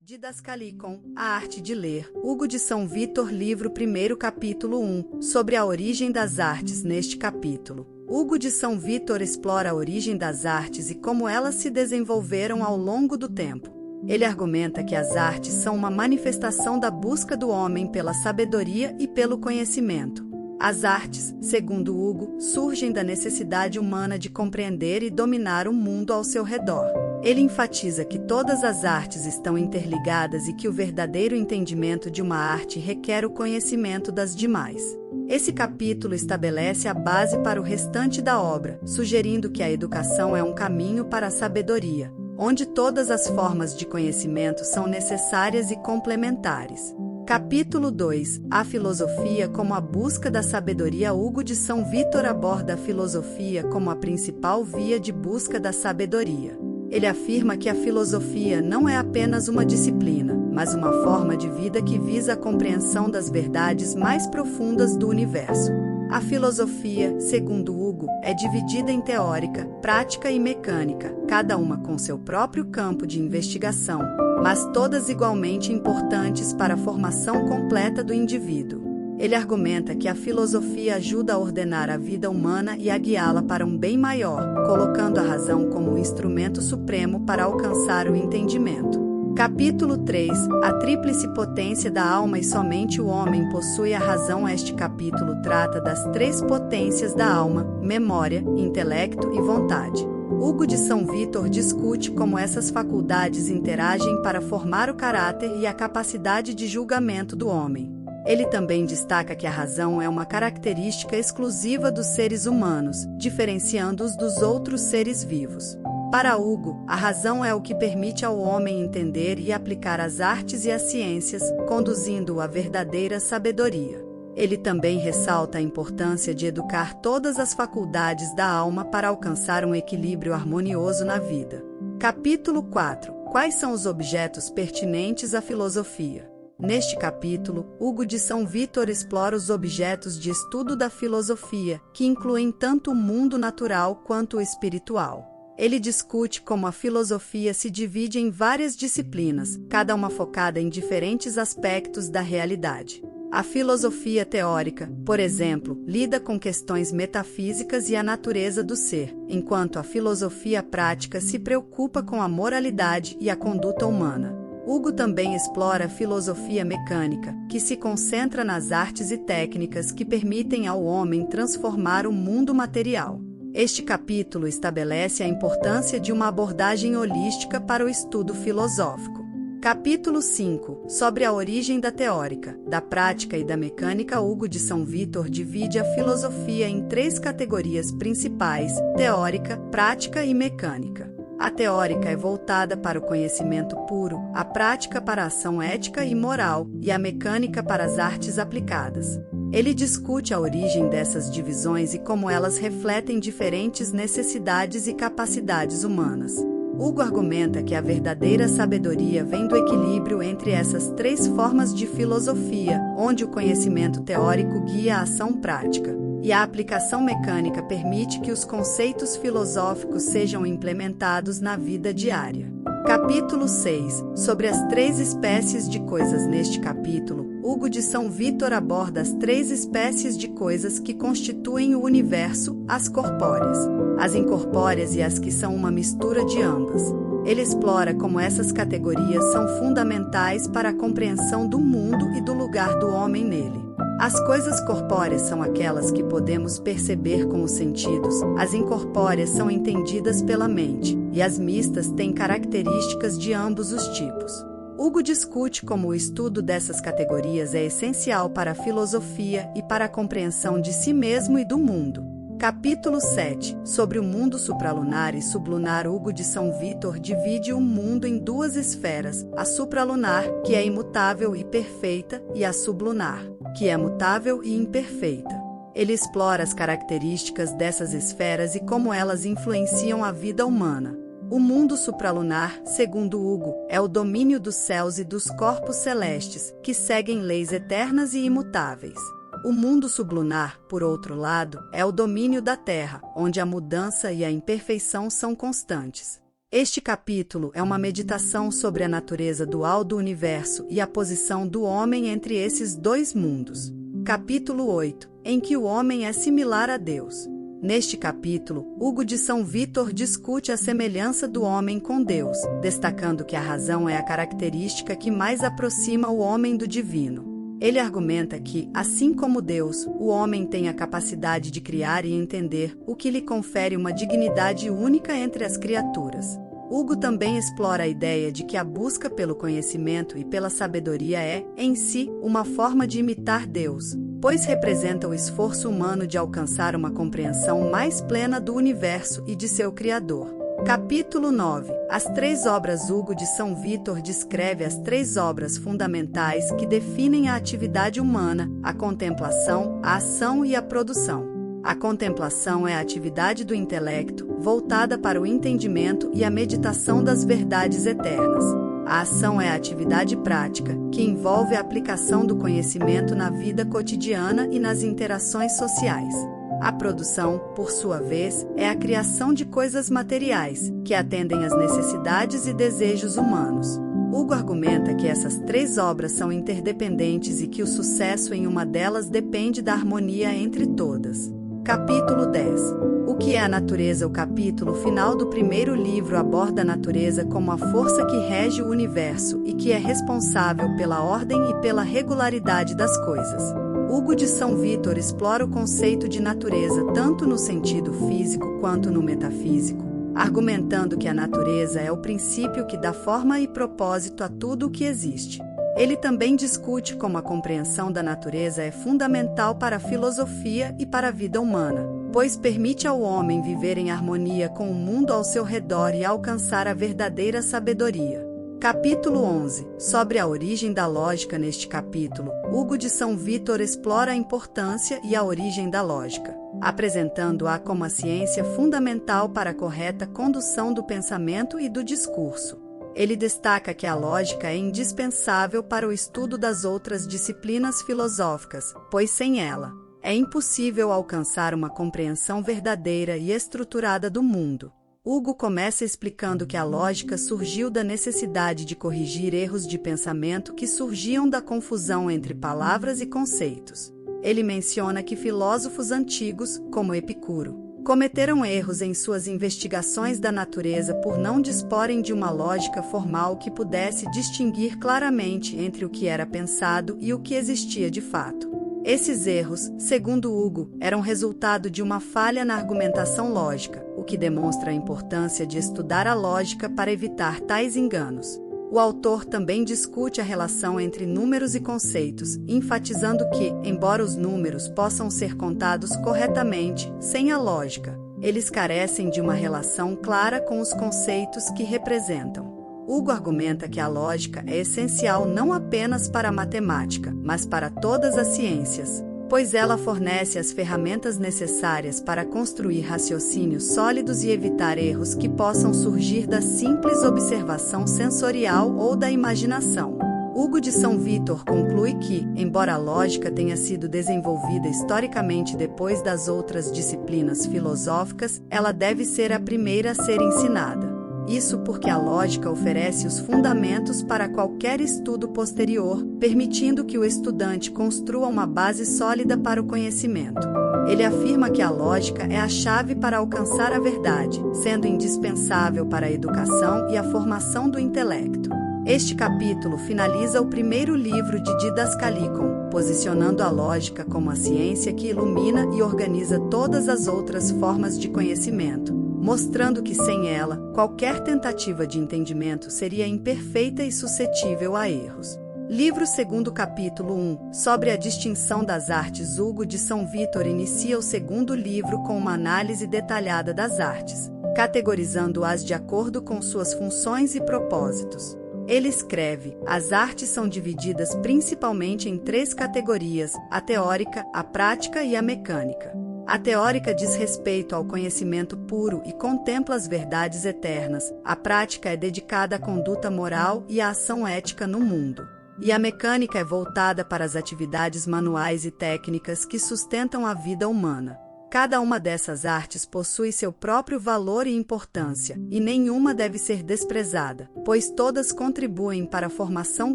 Didascalicon, a arte de ler. Hugo de São Vítor, livro 1º, capítulo 1, sobre a origem das artes. Neste capítulo, Hugo de São Vítor explora a origem das artes e como elas se desenvolveram ao longo do tempo. Ele argumenta que as artes são uma manifestação da busca do homem pela sabedoria e pelo conhecimento. As artes, segundo Hugo, surgem da necessidade humana de compreender e dominar o mundo ao seu redor. Ele enfatiza que todas as artes estão interligadas e que o verdadeiro entendimento de uma arte requer o conhecimento das demais. Esse capítulo estabelece a base para o restante da obra, sugerindo que a educação é um caminho para a sabedoria, onde todas as formas de conhecimento são necessárias e complementares. Capítulo 2. A filosofia como a busca da sabedoria. Hugo de São Vítor aborda a filosofia como a principal via de busca da sabedoria. Ele afirma que a filosofia não é apenas uma disciplina, mas uma forma de vida que visa a compreensão das verdades mais profundas do universo. A filosofia, segundo Hugo, é dividida em teórica, prática e mecânica, cada uma com seu próprio campo de investigação, mas todas igualmente importantes para a formação completa do indivíduo. Ele argumenta que a filosofia ajuda a ordenar a vida humana e a guiá-la para um bem maior, colocando a razão como o instrumento supremo para alcançar o entendimento. Capítulo 3. A tríplice potência da alma e somente o homem possui a razão. Este capítulo trata das três potências da alma: memória, intelecto e vontade. Hugo de São Vítor discute como essas faculdades interagem para formar o caráter e a capacidade de julgamento do homem. Ele também destaca que a razão é uma característica exclusiva dos seres humanos, diferenciando-os dos outros seres vivos. Para Hugo, a razão é o que permite ao homem entender e aplicar as artes e as ciências, conduzindo-o à verdadeira sabedoria. Ele também ressalta a importância de educar todas as faculdades da alma para alcançar um equilíbrio harmonioso na vida. Capítulo 4. Quais são os objetos pertinentes à filosofia? Neste capítulo, Hugo de São Vítor explora os objetos de estudo da filosofia, que incluem tanto o mundo natural quanto o espiritual. Ele discute como a filosofia se divide em várias disciplinas, cada uma focada em diferentes aspectos da realidade. A filosofia teórica, por exemplo, lida com questões metafísicas e a natureza do ser, enquanto a filosofia prática se preocupa com a moralidade e a conduta humana. Hugo também explora a filosofia mecânica, que se concentra nas artes e técnicas que permitem ao homem transformar o mundo material. Este capítulo estabelece a importância de uma abordagem holística para o estudo filosófico. Capítulo 5. Sobre a origem da teórica, da prática e da mecânica. Hugo de São Vítor divide a filosofia em três categorias principais: teórica, prática e mecânica. A teórica é voltada para o conhecimento puro, a prática para a ação ética e moral, e a mecânica para as artes aplicadas. Ele discute a origem dessas divisões e como elas refletem diferentes necessidades e capacidades humanas. Hugo argumenta que a verdadeira sabedoria vem do equilíbrio entre essas três formas de filosofia, onde o conhecimento teórico guia a ação prática, e a aplicação mecânica permite que os conceitos filosóficos sejam implementados na vida diária. Capítulo 6. Sobre as três espécies de coisas. Neste capítulo, Hugo de São Vítor aborda as três espécies de coisas que constituem o universo: as corpóreas, as incorpóreas e as que são uma mistura de ambas. Ele explora como essas categorias são fundamentais para a compreensão do mundo e do lugar do homem nele. As coisas corpóreas são aquelas que podemos perceber com os sentidos, as incorpóreas são entendidas pela mente, e as mistas têm características de ambos os tipos. Hugo discute como o estudo dessas categorias é essencial para a filosofia e para a compreensão de si mesmo e do mundo. Capítulo 7. Sobre o mundo supralunar e sublunar. Hugo de São Vítor divide o mundo em duas esferas: a supralunar, que é imutável e perfeita, e a sublunar, que é mutável e imperfeita. Ele explora as características dessas esferas e como elas influenciam a vida humana. O mundo supralunar, segundo Hugo, é o domínio dos céus e dos corpos celestes, que seguem leis eternas e imutáveis. O mundo sublunar, por outro lado, é o domínio da Terra, onde a mudança e a imperfeição são constantes. Este capítulo é uma meditação sobre a natureza dual do universo e a posição do homem entre esses dois mundos. Capítulo 8, em que o homem é similar a Deus. Neste capítulo, Hugo de São Vítor discute a semelhança do homem com Deus, destacando que a razão é a característica que mais aproxima o homem do divino. Ele argumenta que, assim como Deus, o homem tem a capacidade de criar e entender, o que lhe confere uma dignidade única entre as criaturas. Hugo também explora a ideia de que a busca pelo conhecimento e pela sabedoria é, em si, uma forma de imitar Deus, pois representa o esforço humano de alcançar uma compreensão mais plena do universo e de seu Criador. Capítulo 9. As três obras. Hugo de São Vítor descreve as três obras fundamentais que definem a atividade humana: a contemplação, a ação e a produção. A contemplação é a atividade do intelecto, voltada para o entendimento e a meditação das verdades eternas. A ação é a atividade prática, que envolve a aplicação do conhecimento na vida cotidiana e nas interações sociais. A produção, por sua vez, é a criação de coisas materiais, que atendem às necessidades e desejos humanos. Hugo argumenta que essas três obras são interdependentes e que o sucesso em uma delas depende da harmonia entre todas. Capítulo 10. O que é a natureza? O capítulo final do primeiro livro aborda a natureza como a força que rege o universo e que é responsável pela ordem e pela regularidade das coisas. Hugo de São Vítor explora o conceito de natureza tanto no sentido físico quanto no metafísico, argumentando que a natureza é o princípio que dá forma e propósito a tudo o que existe. Ele também discute como a compreensão da natureza é fundamental para a filosofia e para a vida humana, pois permite ao homem viver em harmonia com o mundo ao seu redor e alcançar a verdadeira sabedoria. Capítulo 11. Sobre a origem da lógica. Neste capítulo, Hugo de São Vítor explora a importância e a origem da lógica, apresentando-a como a ciência fundamental para a correta condução do pensamento e do discurso. Ele destaca que a lógica é indispensável para o estudo das outras disciplinas filosóficas, pois sem ela, é impossível alcançar uma compreensão verdadeira e estruturada do mundo. Hugo começa explicando que a lógica surgiu da necessidade de corrigir erros de pensamento que surgiam da confusão entre palavras e conceitos. Ele menciona que filósofos antigos, como Epicuro, cometeram erros em suas investigações da natureza por não disporem de uma lógica formal que pudesse distinguir claramente entre o que era pensado e o que existia de fato. Esses erros, segundo Hugo, eram resultado de uma falha na argumentação lógica, o que demonstra a importância de estudar a lógica para evitar tais enganos. O autor também discute a relação entre números e conceitos, enfatizando que, embora os números possam ser contados corretamente, sem a lógica, eles carecem de uma relação clara com os conceitos que representam. Hugo argumenta que a lógica é essencial não apenas para a matemática, mas para todas as ciências, pois ela fornece as ferramentas necessárias para construir raciocínios sólidos e evitar erros que possam surgir da simples observação sensorial ou da imaginação. Hugo de São Vítor conclui que, embora a lógica tenha sido desenvolvida historicamente depois das outras disciplinas filosóficas, ela deve ser a primeira a ser ensinada. Isso porque a lógica oferece os fundamentos para qualquer estudo posterior, permitindo que o estudante construa uma base sólida para o conhecimento. Ele afirma que a lógica é a chave para alcançar a verdade, sendo indispensável para a educação e a formação do intelecto. Este capítulo finaliza o primeiro livro de Didascalicon, posicionando a lógica como a ciência que ilumina e organiza todas as outras formas de conhecimento, mostrando que sem ela, qualquer tentativa de entendimento seria imperfeita e suscetível a erros. Livro 2, capítulo 1, sobre a distinção das artes. Hugo de São Vítor inicia o segundo livro com uma análise detalhada das artes, categorizando-as de acordo com suas funções e propósitos. Ele escreve: as artes são divididas principalmente em 3 categorias: a teórica, a prática e a mecânica. A teórica diz respeito ao conhecimento puro e contempla as verdades eternas. A prática é dedicada à conduta moral e à ação ética no mundo. E a mecânica é voltada para as atividades manuais e técnicas que sustentam a vida humana. Cada uma dessas artes possui seu próprio valor e importância, e nenhuma deve ser desprezada, pois todas contribuem para a formação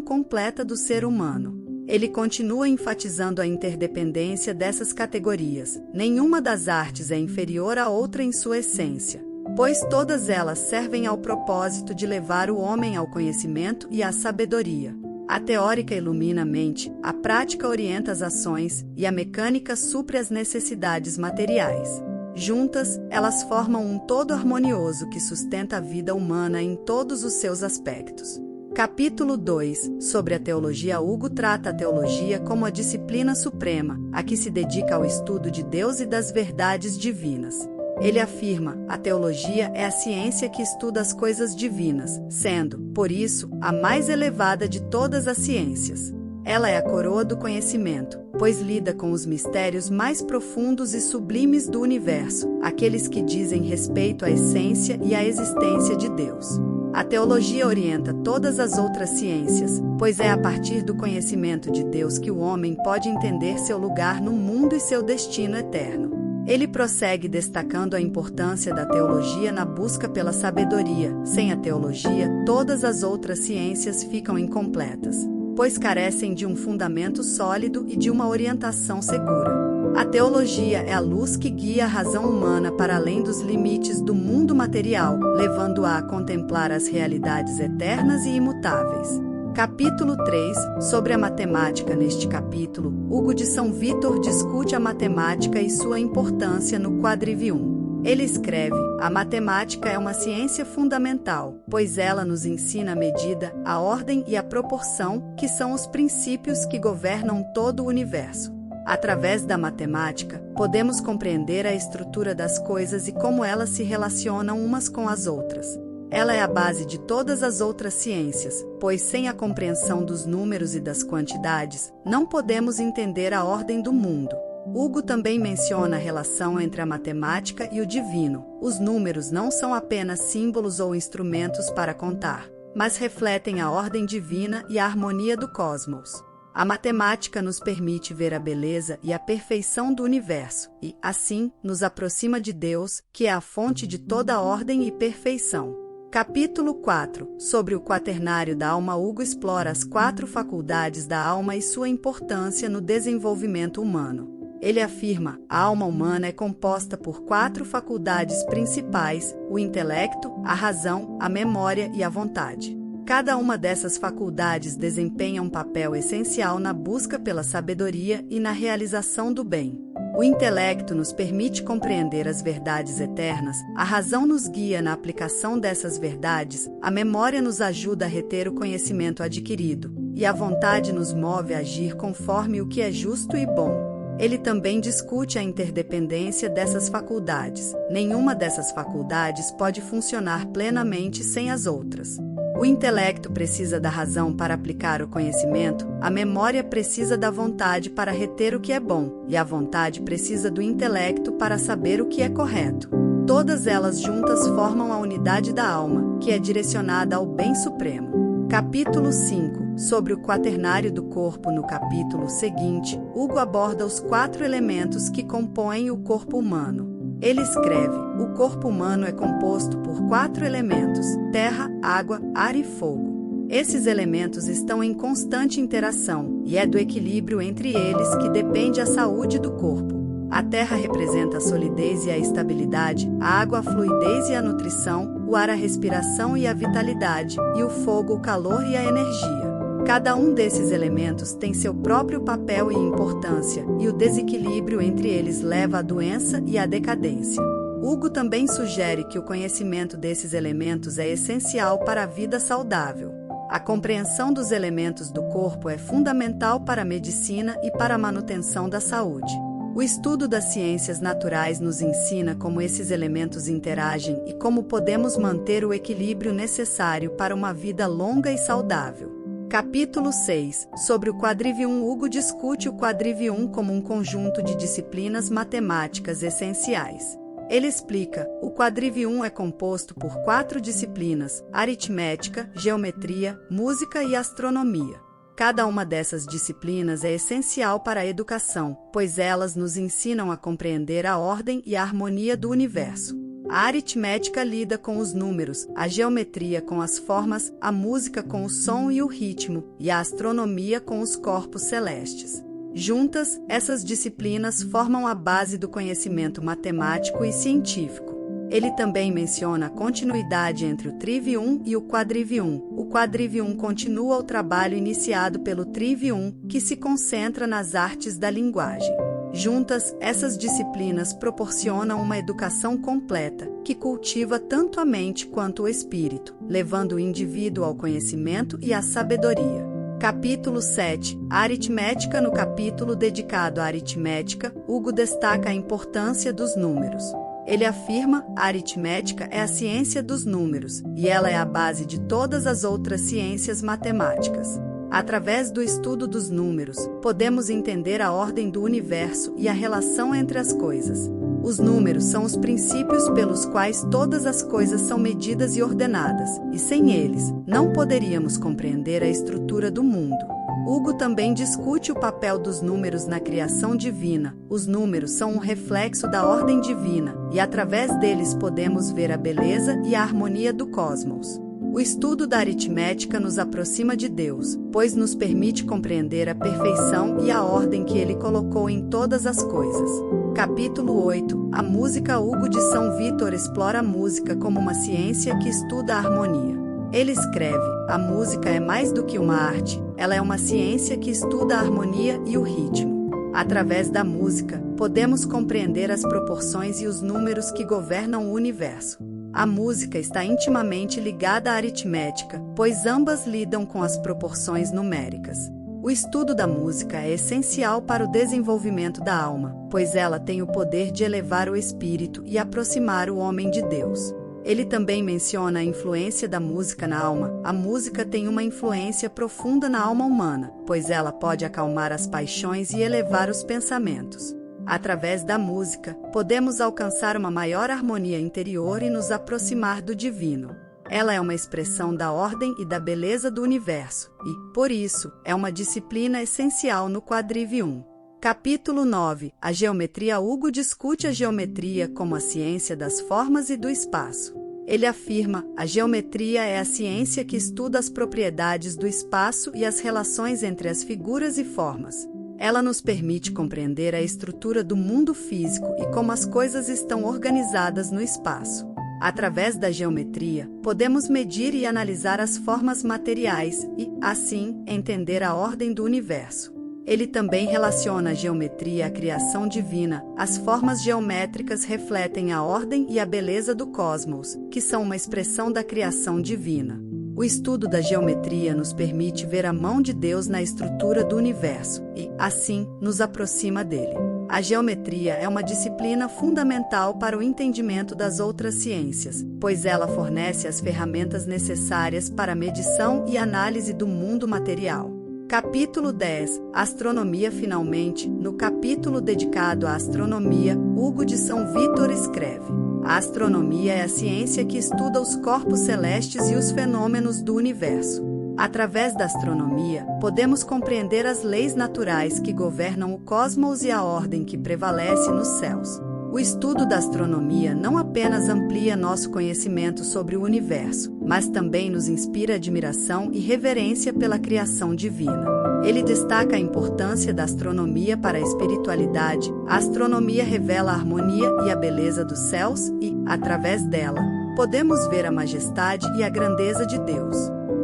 completa do ser humano. Ele continua enfatizando a interdependência dessas categorias. Nenhuma das artes é inferior à outra em sua essência, pois todas elas servem ao propósito de levar o homem ao conhecimento e à sabedoria. A teórica ilumina a mente, a prática orienta as ações e a mecânica supre as necessidades materiais. Juntas, elas formam um todo harmonioso que sustenta a vida humana em todos os seus aspectos. Capítulo 2. Sobre a teologia. Hugo trata a teologia como a disciplina suprema, a que se dedica ao estudo de Deus e das verdades divinas. Ele afirma: a teologia é a ciência que estuda as coisas divinas, sendo, por isso, a mais elevada de todas as ciências. Ela é a coroa do conhecimento, pois lida com os mistérios mais profundos e sublimes do universo, aqueles que dizem respeito à essência e à existência de Deus. A teologia orienta todas as outras ciências, pois é a partir do conhecimento de Deus que o homem pode entender seu lugar no mundo e seu destino eterno. Ele prossegue destacando a importância da teologia na busca pela sabedoria. Sem a teologia, todas as outras ciências ficam incompletas, pois carecem de um fundamento sólido e de uma orientação segura. A teologia é a luz que guia a razão humana para além dos limites do mundo material, levando-a a contemplar as realidades eternas e imutáveis. Capítulo 3. Sobre a matemática. Neste capítulo, Hugo de São Vítor discute a matemática e sua importância no quadrivium. Ele escreve: a matemática é uma ciência fundamental, pois ela nos ensina a medida, a ordem e a proporção, que são os princípios que governam todo o universo. Através da matemática, podemos compreender a estrutura das coisas e como elas se relacionam umas com as outras. Ela é a base de todas as outras ciências, pois sem a compreensão dos números e das quantidades, não podemos entender a ordem do mundo. Hugo também menciona a relação entre a matemática e o divino. Os números não são apenas símbolos ou instrumentos para contar, mas refletem a ordem divina e a harmonia do cosmos. A matemática nos permite ver a beleza e a perfeição do universo e, assim, nos aproxima de Deus, que é a fonte de toda ordem e perfeição. Capítulo 4. Sobre o quaternário da alma. Hugo explora as 4 faculdades da alma e sua importância no desenvolvimento humano. Ele afirma: a alma humana é composta por 4 faculdades principais: o intelecto, a razão, a memória e a vontade. Cada uma dessas faculdades desempenha um papel essencial na busca pela sabedoria e na realização do bem. O intelecto nos permite compreender as verdades eternas, a razão nos guia na aplicação dessas verdades, a memória nos ajuda a reter o conhecimento adquirido, e a vontade nos move a agir conforme o que é justo e bom. Ele também discute a interdependência dessas faculdades. Nenhuma dessas faculdades pode funcionar plenamente sem as outras. O intelecto precisa da razão para aplicar o conhecimento, a memória precisa da vontade para reter o que é bom, e a vontade precisa do intelecto para saber o que é correto. Todas elas juntas formam a unidade da alma, que é direcionada ao bem supremo. Capítulo 5. Sobre o quaternário do corpo. No capítulo seguinte, Hugo aborda os 4 elementos que compõem o corpo humano. Ele escreve: o corpo humano é composto por 4 elementos: terra, água, ar e fogo. Esses elementos estão em constante interação, e é do equilíbrio entre eles que depende a saúde do corpo. A terra representa a solidez e a estabilidade, a água a fluidez e a nutrição, o ar a respiração e a vitalidade, e o fogo o calor e a energia. Cada um desses elementos tem seu próprio papel e importância, e o desequilíbrio entre eles leva à doença e à decadência. Hugo também sugere que o conhecimento desses elementos é essencial para a vida saudável. A compreensão dos elementos do corpo é fundamental para a medicina e para a manutenção da saúde. O estudo das ciências naturais nos ensina como esses elementos interagem e como podemos manter o equilíbrio necessário para uma vida longa e saudável. Capítulo 6. Sobre o quadrivium. Hugo discute o quadrivium como um conjunto de disciplinas matemáticas essenciais. Ele explica: o quadrivium é composto por 4 disciplinas: aritmética, geometria, música e astronomia. Cada uma dessas disciplinas é essencial para a educação, pois elas nos ensinam a compreender a ordem e a harmonia do universo. A aritmética lida com os números, a geometria com as formas, a música com o som e o ritmo, e a astronomia com os corpos celestes. Juntas, essas disciplinas formam a base do conhecimento matemático e científico. Ele também menciona a continuidade entre o Trivium e o Quadrivium. O Quadrivium continua o trabalho iniciado pelo Trivium, que se concentra nas artes da linguagem. Juntas, essas disciplinas proporcionam uma educação completa, que cultiva tanto a mente quanto o espírito, levando o indivíduo ao conhecimento e à sabedoria. Capítulo 7. A aritmética. No capítulo dedicado à aritmética, Hugo destaca a importância dos números. Ele afirma: a aritmética é a ciência dos números, e ela é a base de todas as outras ciências matemáticas. Através do estudo dos números, podemos entender a ordem do universo e a relação entre as coisas. Os números são os princípios pelos quais todas as coisas são medidas e ordenadas, e sem eles, não poderíamos compreender a estrutura do mundo. Hugo também discute o papel dos números na criação divina. Os números são um reflexo da ordem divina, e através deles podemos ver a beleza e a harmonia do cosmos. O estudo da aritmética nos aproxima de Deus, pois nos permite compreender a perfeição e a ordem que Ele colocou em todas as coisas. Capítulo 8. A música. Hugo de São Vítor explora a música como uma ciência que estuda a harmonia. Ele escreve: a música é mais do que uma arte, ela é uma ciência que estuda a harmonia e o ritmo. Através da música, podemos compreender as proporções e os números que governam o universo. A música está intimamente ligada à aritmética, pois ambas lidam com as proporções numéricas. O estudo da música é essencial para o desenvolvimento da alma, pois ela tem o poder de elevar o espírito e aproximar o homem de Deus. Ele também menciona a influência da música na alma. A música tem uma influência profunda na alma humana, pois ela pode acalmar as paixões e elevar os pensamentos. Através da música, podemos alcançar uma maior harmonia interior e nos aproximar do divino. Ela é uma expressão da ordem e da beleza do universo, e, por isso, é uma disciplina essencial no Quadrivium. Capítulo 9. A geometria. Hugo discute a geometria como a ciência das formas e do espaço. Ele afirma: a geometria é a ciência que estuda as propriedades do espaço e as relações entre as figuras e formas. Ela nos permite compreender a estrutura do mundo físico e como as coisas estão organizadas no espaço. Através da geometria, podemos medir e analisar as formas materiais e, assim, entender a ordem do universo. Ele também relaciona a geometria à criação divina. As formas geométricas refletem a ordem e a beleza do cosmos, que são uma expressão da criação divina. O estudo da geometria nos permite ver a mão de Deus na estrutura do universo e, assim, nos aproxima dele. A geometria é uma disciplina fundamental para o entendimento das outras ciências, pois ela fornece as ferramentas necessárias para a medição e análise do mundo material. Capítulo 10. Astronomia. Finalmente, no capítulo dedicado à astronomia, Hugo de São Vítor escreve: a astronomia é a ciência que estuda os corpos celestes e os fenômenos do universo. Através da astronomia, podemos compreender as leis naturais que governam o cosmos e a ordem que prevalece nos céus. O estudo da astronomia não apenas amplia nosso conhecimento sobre o universo, mas também nos inspira admiração e reverência pela criação divina. Ele destaca a importância da astronomia para a espiritualidade. A astronomia revela a harmonia e a beleza dos céus e, através dela, podemos ver a majestade e a grandeza de Deus.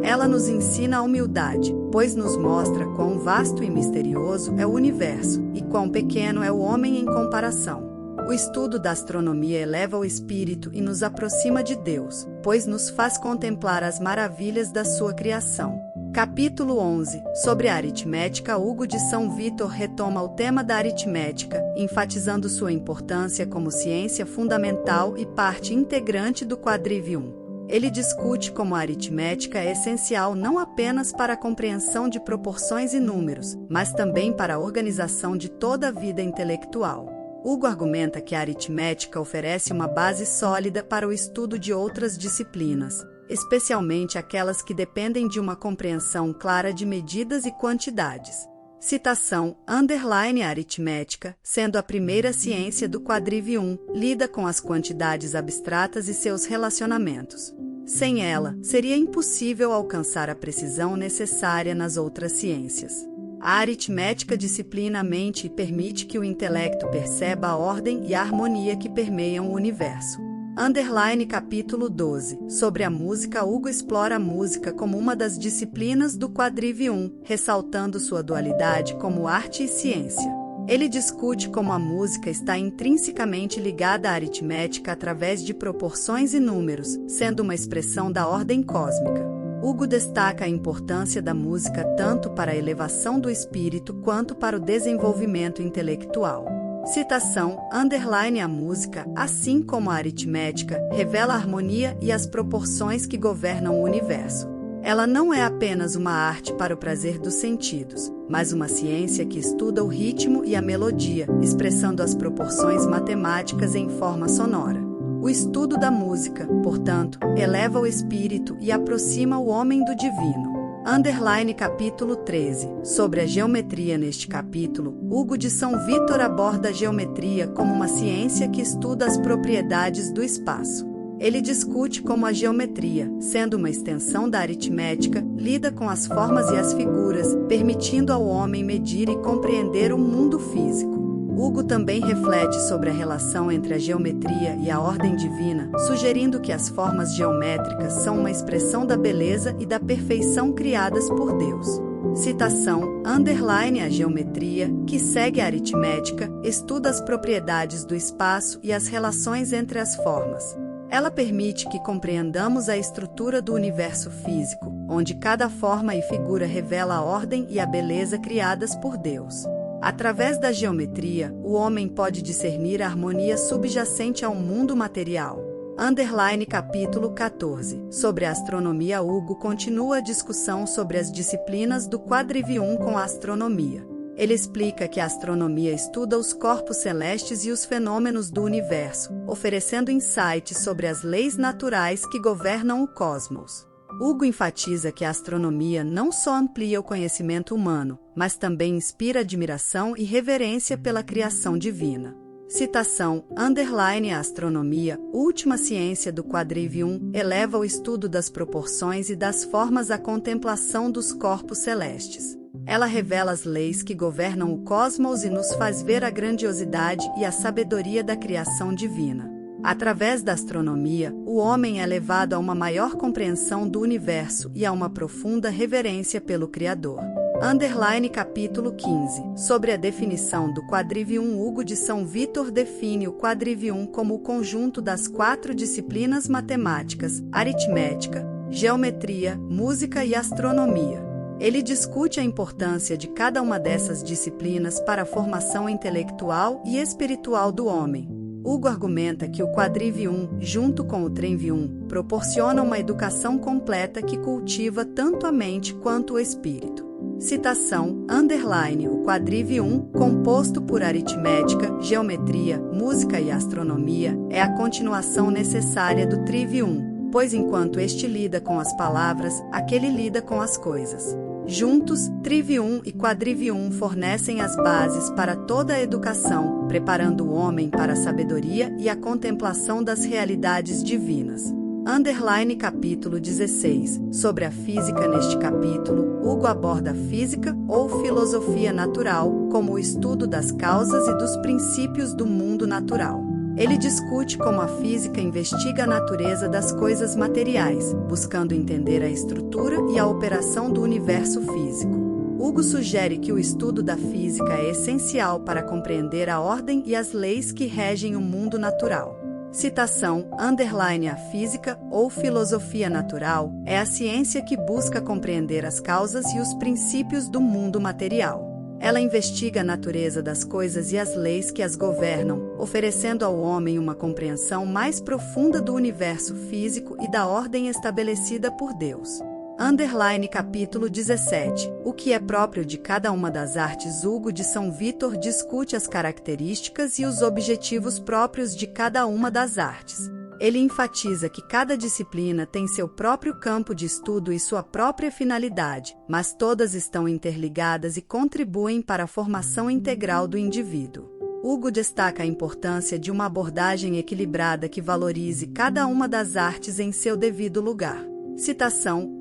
Ela nos ensina a humildade, pois nos mostra quão vasto e misterioso é o universo e quão pequeno é o homem em comparação. O estudo da astronomia eleva o espírito e nos aproxima de Deus, pois nos faz contemplar as maravilhas da sua criação. Capítulo 11. Sobre a aritmética. Hugo de São Vítor retoma o tema da aritmética, enfatizando sua importância como ciência fundamental e parte integrante do Quadrivium. Ele discute como a aritmética é essencial não apenas para a compreensão de proporções e números, mas também para a organização de toda a vida intelectual. Hugo argumenta que a aritmética oferece uma base sólida para o estudo de outras disciplinas. especialmente aquelas que dependem de uma compreensão clara de medidas e quantidades. Citação, underline a aritmética, sendo a primeira ciência do quadrivium, lida com as quantidades abstratas e seus relacionamentos. Sem ela, seria impossível alcançar a precisão necessária nas outras ciências. A aritmética disciplina a mente e permite que o intelecto perceba a ordem e a harmonia que permeiam o universo. Underline capítulo 12. Sobre a música, Hugo explora a música como uma das disciplinas do quadrivium, ressaltando sua dualidade como arte e ciência. Ele discute como a música está intrinsecamente ligada à aritmética através de proporções e números, sendo uma expressão da ordem cósmica. Hugo destaca a importância da música tanto para a elevação do espírito quanto para o desenvolvimento intelectual. Citação, underline a música, assim como a aritmética, revela a harmonia e as proporções que governam o universo. Ela não é apenas uma arte para o prazer dos sentidos, mas uma ciência que estuda o ritmo e a melodia, expressando as proporções matemáticas em forma sonora. O estudo da música, portanto, eleva o espírito e aproxima o homem do divino. Underline capítulo 13. Sobre a geometria. Neste capítulo, Hugo de São Vítor aborda a geometria como uma ciência que estuda as propriedades do espaço. Ele discute como a geometria, sendo uma extensão da aritmética, lida com as formas e as figuras, permitindo ao homem medir e compreender o mundo físico. Hugo também reflete sobre a relação entre a geometria e a ordem divina, sugerindo que as formas geométricas são uma expressão da beleza e da perfeição criadas por Deus. Citação, underline a geometria, que segue a aritmética, estuda as propriedades do espaço e as relações entre as formas. Ela permite que compreendamos a estrutura do universo físico, onde cada forma e figura revela a ordem e a beleza criadas por Deus. Através da geometria, o homem pode discernir a harmonia subjacente ao mundo material. Underline capítulo 14. Sobre a astronomia. Hugo continua a discussão sobre as disciplinas do quadrivium com a astronomia. Ele explica que a astronomia estuda os corpos celestes e os fenômenos do universo, oferecendo insights sobre as leis naturais que governam o cosmos. Hugo enfatiza que a astronomia não só amplia o conhecimento humano, mas também inspira admiração e reverência pela criação divina. Citação, underline a astronomia, última ciência do quadrivium, eleva o estudo das proporções e das formas à contemplação dos corpos celestes. Ela revela as leis que governam o cosmos e nos faz ver a grandiosidade e a sabedoria da criação divina. Através da astronomia, o homem é levado a uma maior compreensão do universo e a uma profunda reverência pelo Criador. Underline capítulo 15. Sobre a definição do quadrivium. Hugo de São Vítor define o quadrivium como o conjunto das 4 disciplinas matemáticas, aritmética, geometria, música e astronomia. Ele discute a importância de cada uma dessas disciplinas para a formação intelectual e espiritual do homem. Hugo argumenta que o quadrivium, junto com o trivium, proporciona uma educação completa que cultiva tanto a mente quanto o espírito. Citação, underline o quadrivium, composto por aritmética, geometria, música e astronomia, é a continuação necessária do trivium, pois enquanto este lida com as palavras, aquele lida com as coisas. Juntos, trivium e quadrivium fornecem as bases para toda a educação, preparando o homem para a sabedoria e a contemplação das realidades divinas. Underline capítulo 16. Sobre a física. Neste capítulo, Hugo aborda a física, ou filosofia natural, como o estudo das causas e dos princípios do mundo natural. Ele discute como a física investiga a natureza das coisas materiais, buscando entender a estrutura e a operação do universo físico. Hugo sugere que o estudo da física é essencial para compreender a ordem e as leis que regem o mundo natural. Citação, underline a física, ou filosofia natural, é a ciência que busca compreender as causas e os princípios do mundo material. Ela investiga a natureza das coisas e as leis que as governam, oferecendo ao homem uma compreensão mais profunda do universo físico e da ordem estabelecida por Deus. Underline capítulo 17. O que é próprio de cada uma das artes. Hugo de São Vítor discute as características e os objetivos próprios de cada uma das artes. Ele enfatiza que cada disciplina tem seu próprio campo de estudo e sua própria finalidade, mas todas estão interligadas e contribuem para a formação integral do indivíduo. Hugo destaca a importância de uma abordagem equilibrada que valorize cada uma das artes em seu devido lugar. Citação,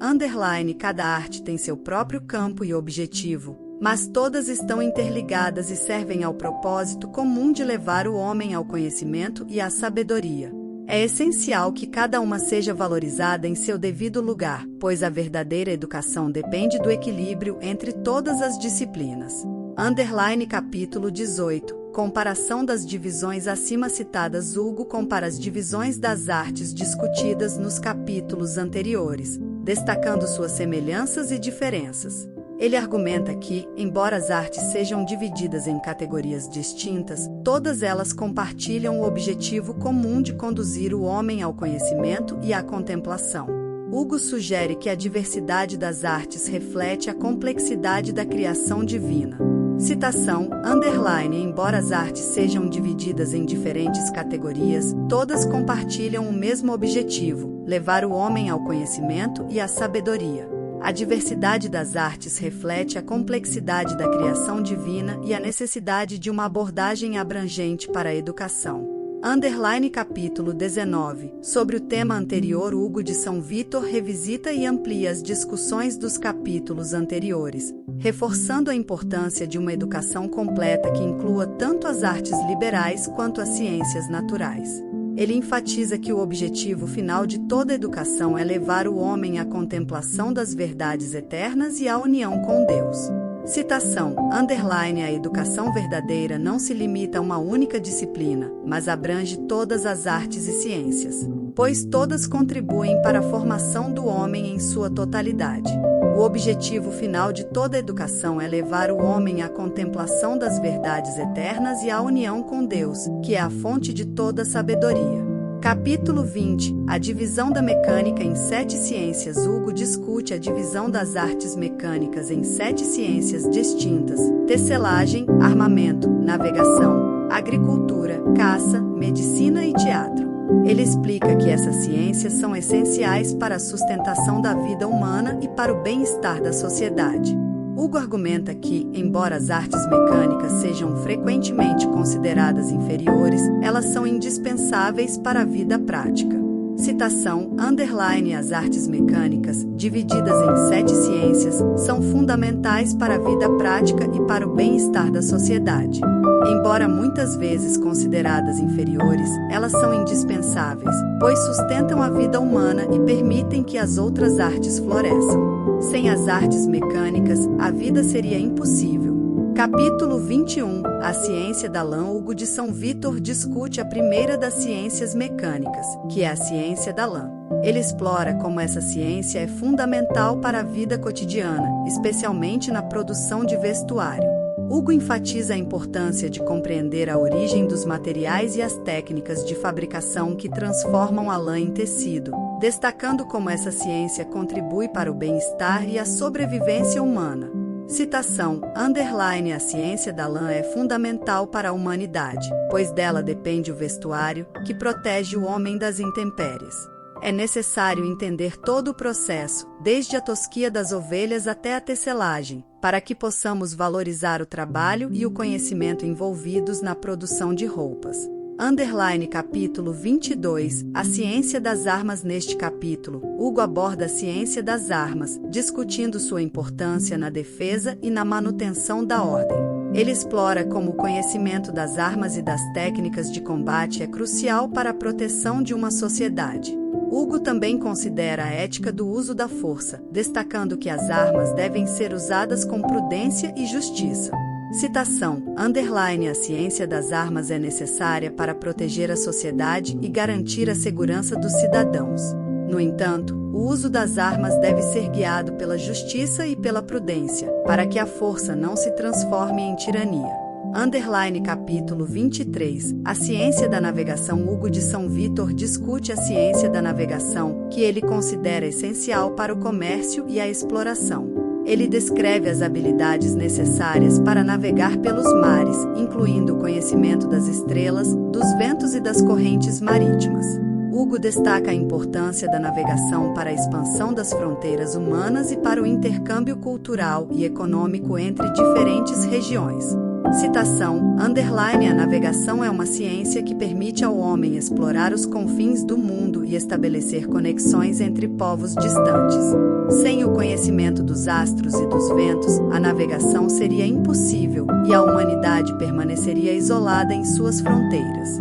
cada arte tem seu próprio campo e objetivo, mas todas estão interligadas e servem ao propósito comum de levar o homem ao conhecimento e à sabedoria. É essencial que cada uma seja valorizada em seu devido lugar, pois a verdadeira educação depende do equilíbrio entre todas as disciplinas. Capítulo 18. Comparação das divisões acima citadas. Hugo compara as divisões das artes discutidas nos capítulos anteriores, destacando suas semelhanças e diferenças. Ele argumenta que, embora as artes sejam divididas em categorias distintas, todas elas compartilham o objetivo comum de conduzir o homem ao conhecimento e à contemplação. Hugo sugere que a diversidade das artes reflete a complexidade da criação divina. Citação, embora as artes sejam divididas em diferentes categorias, todas compartilham o mesmo objetivo, levar o homem ao conhecimento e à sabedoria. A diversidade das artes reflete a complexidade da criação divina e a necessidade de uma abordagem abrangente para a educação. Capítulo 19. Sobre o tema anterior, Hugo de São Vítor revisita e amplia as discussões dos capítulos anteriores, reforçando a importância de uma educação completa que inclua tanto as artes liberais quanto as ciências naturais. Ele enfatiza que o objetivo final de toda educação é levar o homem à contemplação das verdades eternas e à união com Deus. Citação, a educação verdadeira não se limita a uma única disciplina, mas abrange todas as artes e ciências, pois todas contribuem para a formação do homem em sua totalidade. O objetivo final de toda educação é levar o homem à contemplação das verdades eternas e à união com Deus, que é a fonte de toda sabedoria. Capítulo 20. A divisão da mecânica em 7 ciências. Hugo discute a divisão das artes mecânicas em 7 ciências distintas: tecelagem, armamento, navegação, agricultura, caça, medicina e teatro. Ele explica que essas ciências são essenciais para a sustentação da vida humana e para o bem-estar da sociedade. Hugo argumenta que, embora as artes mecânicas sejam frequentemente consideradas inferiores, elas são indispensáveis para a vida prática. Citação, as artes mecânicas, divididas em 7 ciências, são fundamentais para a vida prática e para o bem-estar da sociedade. Embora muitas vezes consideradas inferiores, elas são indispensáveis, pois sustentam a vida humana e permitem que as outras artes floresçam. Sem as artes mecânicas, a vida seria impossível. Capítulo 21. A ciência da lã. Hugo de São Vítor discute a primeira das ciências mecânicas, que é a ciência da lã. Ele explora como essa ciência é fundamental para a vida cotidiana, especialmente na produção de vestuário. Hugo enfatiza a importância de compreender a origem dos materiais e as técnicas de fabricação que transformam a lã em tecido, destacando como essa ciência contribui para o bem-estar e a sobrevivência humana. Citação, a ciência da lã é fundamental para a humanidade, pois dela depende o vestuário, que protege o homem das intempéries. É necessário entender todo o processo, desde a tosquia das ovelhas até a tecelagem, para que possamos valorizar o trabalho e o conhecimento envolvidos na produção de roupas. Capítulo 22. A ciência das armas. Neste capítulo, Hugo aborda a ciência das armas, discutindo sua importância na defesa e na manutenção da ordem. Ele explora como o conhecimento das armas e das técnicas de combate é crucial para a proteção de uma sociedade. Hugo também considera a ética do uso da força, destacando que as armas devem ser usadas com prudência e justiça. Citação, a ciência das armas é necessária para proteger a sociedade e garantir a segurança dos cidadãos. No entanto, o uso das armas deve ser guiado pela justiça e pela prudência, para que a força não se transforme em tirania. Capítulo 23. A ciência da navegação. Hugo de São Vítor discute a ciência da navegação, que ele considera essencial para o comércio e a exploração. Ele descreve as habilidades necessárias para navegar pelos mares, incluindo o conhecimento das estrelas, dos ventos e das correntes marítimas. Hugo destaca a importância da navegação para a expansão das fronteiras humanas e para o intercâmbio cultural e econômico entre diferentes regiões. Citação, _ a navegação é uma ciência que permite ao homem explorar os confins do mundo e estabelecer conexões entre povos distantes. Sem o conhecimento dos astros e dos ventos, a navegação seria impossível e a humanidade permaneceria isolada em suas fronteiras.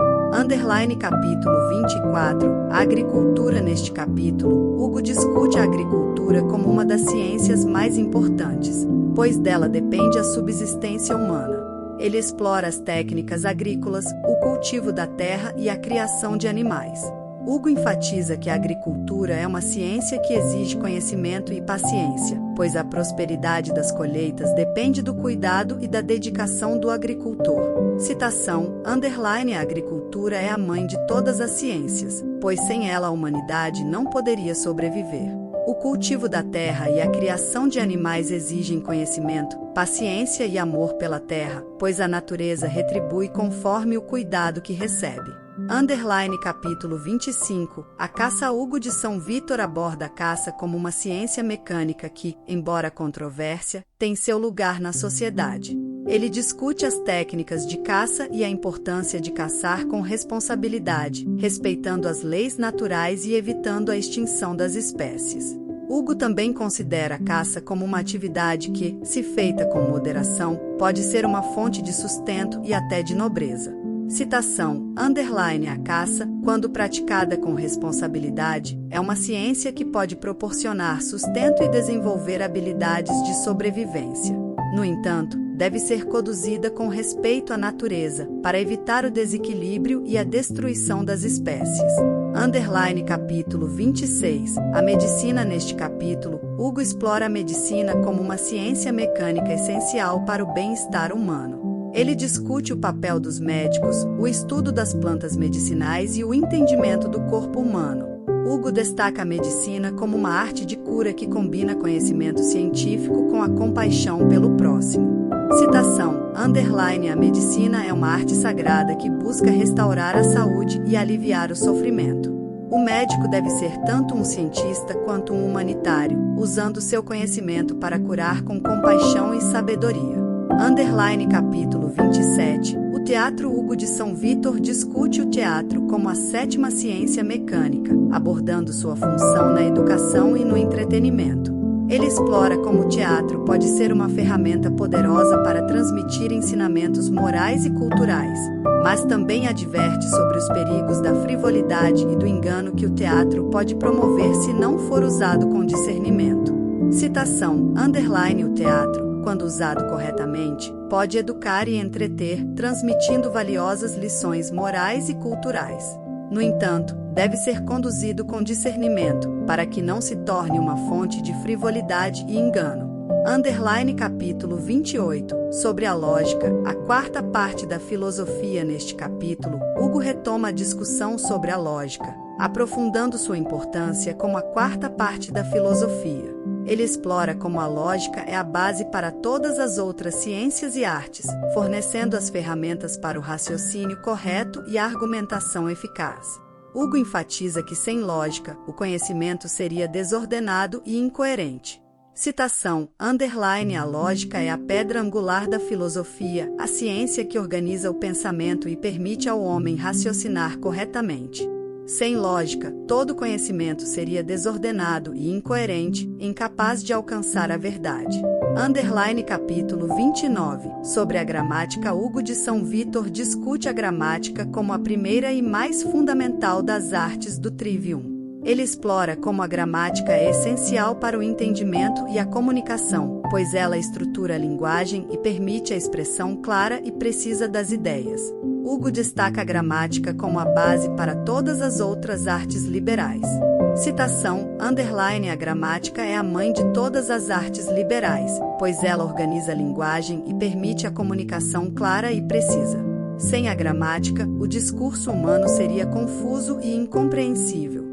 Capítulo 24, a agricultura. Neste capítulo, Hugo discute a agricultura como uma das ciências mais importantes, pois dela depende a subsistência humana. Ele explora as técnicas agrícolas, o cultivo da terra e a criação de animais. Hugo enfatiza que a agricultura é uma ciência que exige conhecimento e paciência, pois a prosperidade das colheitas depende do cuidado e da dedicação do agricultor. Citação, _ a agricultura é a mãe de todas as ciências, pois sem ela a humanidade não poderia sobreviver. O cultivo da terra e a criação de animais exigem conhecimento, paciência e amor pela terra, pois a natureza retribui conforme o cuidado que recebe. Capítulo 25, a caça. Hugo de São Vítor aborda a caça como uma ciência mecânica que, embora controvérsia, tem seu lugar na sociedade. Ele discute as técnicas de caça e a importância de caçar com responsabilidade, respeitando as leis naturais e evitando a extinção das espécies. Hugo também considera a caça como uma atividade que, se feita com moderação, pode ser uma fonte de sustento e até de nobreza. Citação, _ a caça, quando praticada com responsabilidade, é uma ciência que pode proporcionar sustento e desenvolver habilidades de sobrevivência. No entanto, deve ser conduzida com respeito à natureza, para evitar o desequilíbrio e a destruição das espécies. Capítulo 26, a medicina. Neste capítulo, Hugo explora a medicina como uma ciência mecânica essencial para o bem-estar humano. Ele discute o papel dos médicos, o estudo das plantas medicinais e o entendimento do corpo humano. Hugo destaca a medicina como uma arte de cura que combina conhecimento científico com a compaixão pelo próximo. Citação, _ a medicina é uma arte sagrada que busca restaurar a saúde e aliviar o sofrimento. O médico deve ser tanto um cientista quanto um humanitário, usando seu conhecimento para curar com compaixão e sabedoria. Capítulo 27, o teatro. Hugo de São Vítor discute o teatro como a sétima ciência mecânica, abordando sua função na educação e no entretenimento. Ele explora como o teatro pode ser uma ferramenta poderosa para transmitir ensinamentos morais e culturais, mas também adverte sobre os perigos da frivolidade e do engano que o teatro pode promover se não for usado com discernimento. Citação, _ o teatro, quando usado corretamente, pode educar e entreter, transmitindo valiosas lições morais e culturais. No entanto, deve ser conduzido com discernimento, para que não se torne uma fonte de frivolidade e engano. Capítulo 28, sobre a lógica, a quarta parte da filosofia. Neste capítulo, Hugo retoma a discussão sobre a lógica, aprofundando sua importância como a quarta parte da filosofia. Ele explora como a lógica é a base para todas as outras ciências e artes, fornecendo as ferramentas para o raciocínio correto e a argumentação eficaz. Hugo enfatiza que sem lógica, o conhecimento seria desordenado e incoerente. Citação, _ a lógica é a pedra angular da filosofia, a ciência que organiza o pensamento e permite ao homem raciocinar corretamente. Sem lógica, todo conhecimento seria desordenado e incoerente, incapaz de alcançar a verdade. Capítulo 29, sobre a gramática. Hugo de São Vítor discute a gramática como a primeira e mais fundamental das artes do trivium. Ele explora como a gramática é essencial para o entendimento e a comunicação, pois ela estrutura a linguagem e permite a expressão clara e precisa das ideias. Hugo destaca a gramática como a base para todas as outras artes liberais. Citação, _ a gramática é a mãe de todas as artes liberais, pois ela organiza a linguagem e permite a comunicação clara e precisa. Sem a gramática, o discurso humano seria confuso e incompreensível.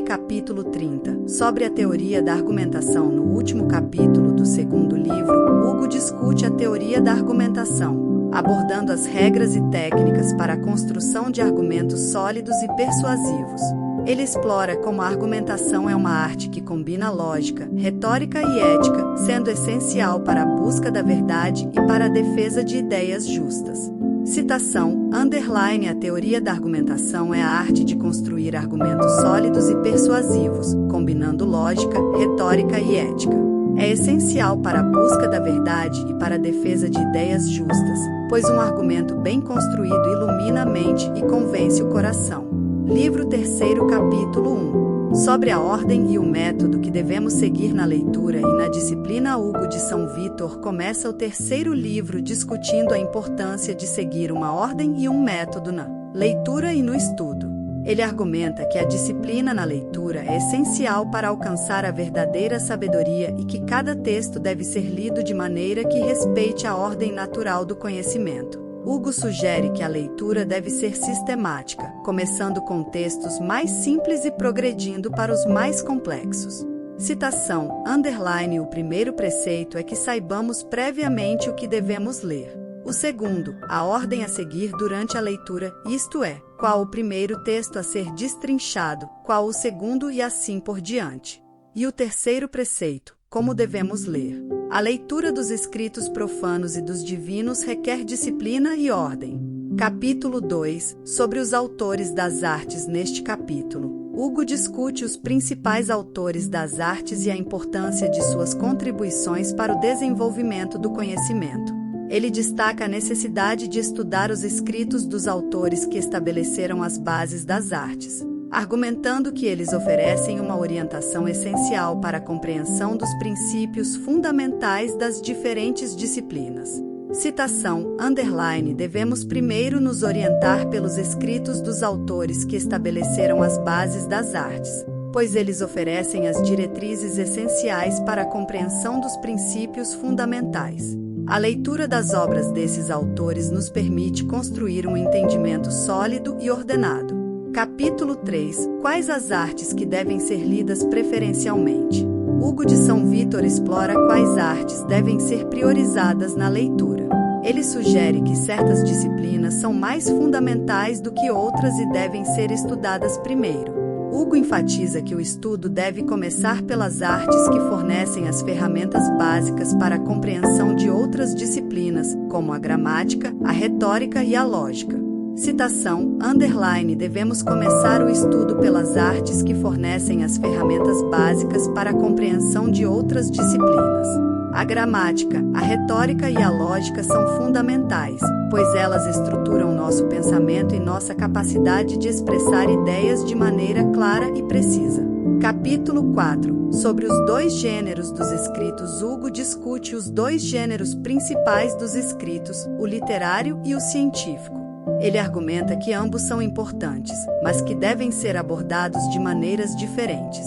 Capítulo 30, sobre a teoria da argumentação. No último capítulo do segundo livro, Hugo discute discute a teoria da argumentação, abordando as regras e técnicas para a construção de argumentos sólidos e persuasivos. Ele explora como a argumentação é uma arte que combina lógica, retórica e ética, sendo essencial para a busca da verdade e para a defesa de ideias justas. Citação, _ a teoria da argumentação é a arte de construir argumentos sólidos e persuasivos, combinando lógica, retórica e ética. É essencial para a busca da verdade e para a defesa de ideias justas, pois um argumento bem construído ilumina a mente e convence o coração. Livro 3º, capítulo 1. Sobre a ordem e o método que devemos seguir na leitura e na disciplina, Hugo de São Vitor começa o 3º livro discutindo a importância de seguir uma ordem e um método na leitura e no estudo. Ele argumenta que a disciplina na leitura é essencial para alcançar a verdadeira sabedoria e que cada texto deve ser lido de maneira que respeite a ordem natural do conhecimento. Hugo sugere que a leitura deve ser sistemática, começando com textos mais simples e progredindo para os mais complexos. Citação, _ o primeiro preceito é que saibamos previamente o que devemos ler. O segundo, a ordem a seguir durante a leitura, isto é, qual o primeiro texto a ser destrinchado, qual o segundo e assim por diante. E o terceiro preceito, como devemos ler. A leitura dos escritos profanos e dos divinos requer disciplina e ordem. Capítulo 2. Sobre os autores das artes. Neste capítulo, Hugo discute os principais autores das artes e a importância de suas contribuições para o desenvolvimento do conhecimento. Ele destaca a necessidade de estudar os escritos dos autores que estabeleceram as bases das artes, argumentando que eles oferecem uma orientação essencial para a compreensão dos princípios fundamentais das diferentes disciplinas. Citação, _ devemos primeiro nos orientar pelos escritos dos autores que estabeleceram as bases das artes, pois eles oferecem as diretrizes essenciais para a compreensão dos princípios fundamentais. A leitura das obras desses autores nos permite construir um entendimento sólido e ordenado. Capítulo 3. Quais as artes que devem ser lidas preferencialmente? Hugo de São Vitor explora quais artes devem ser priorizadas na leitura. Ele sugere que certas disciplinas são mais fundamentais do que outras e devem ser estudadas primeiro. Hugo enfatiza que o estudo deve começar pelas artes que fornecem as ferramentas básicas para a compreensão de outras disciplinas, como a gramática, a retórica e a lógica. Citação, _ devemos começar o estudo pelas artes que fornecem as ferramentas básicas para a compreensão de outras disciplinas. A gramática, a retórica e a lógica são fundamentais, pois elas estruturam nosso pensamento e nossa capacidade de expressar ideias de maneira clara e precisa. Capítulo 4. Sobre os dois gêneros dos escritos. Hugo discute os dois gêneros principais dos escritos, o literário e o científico. Ele argumenta que ambos são importantes, mas que devem ser abordados de maneiras diferentes.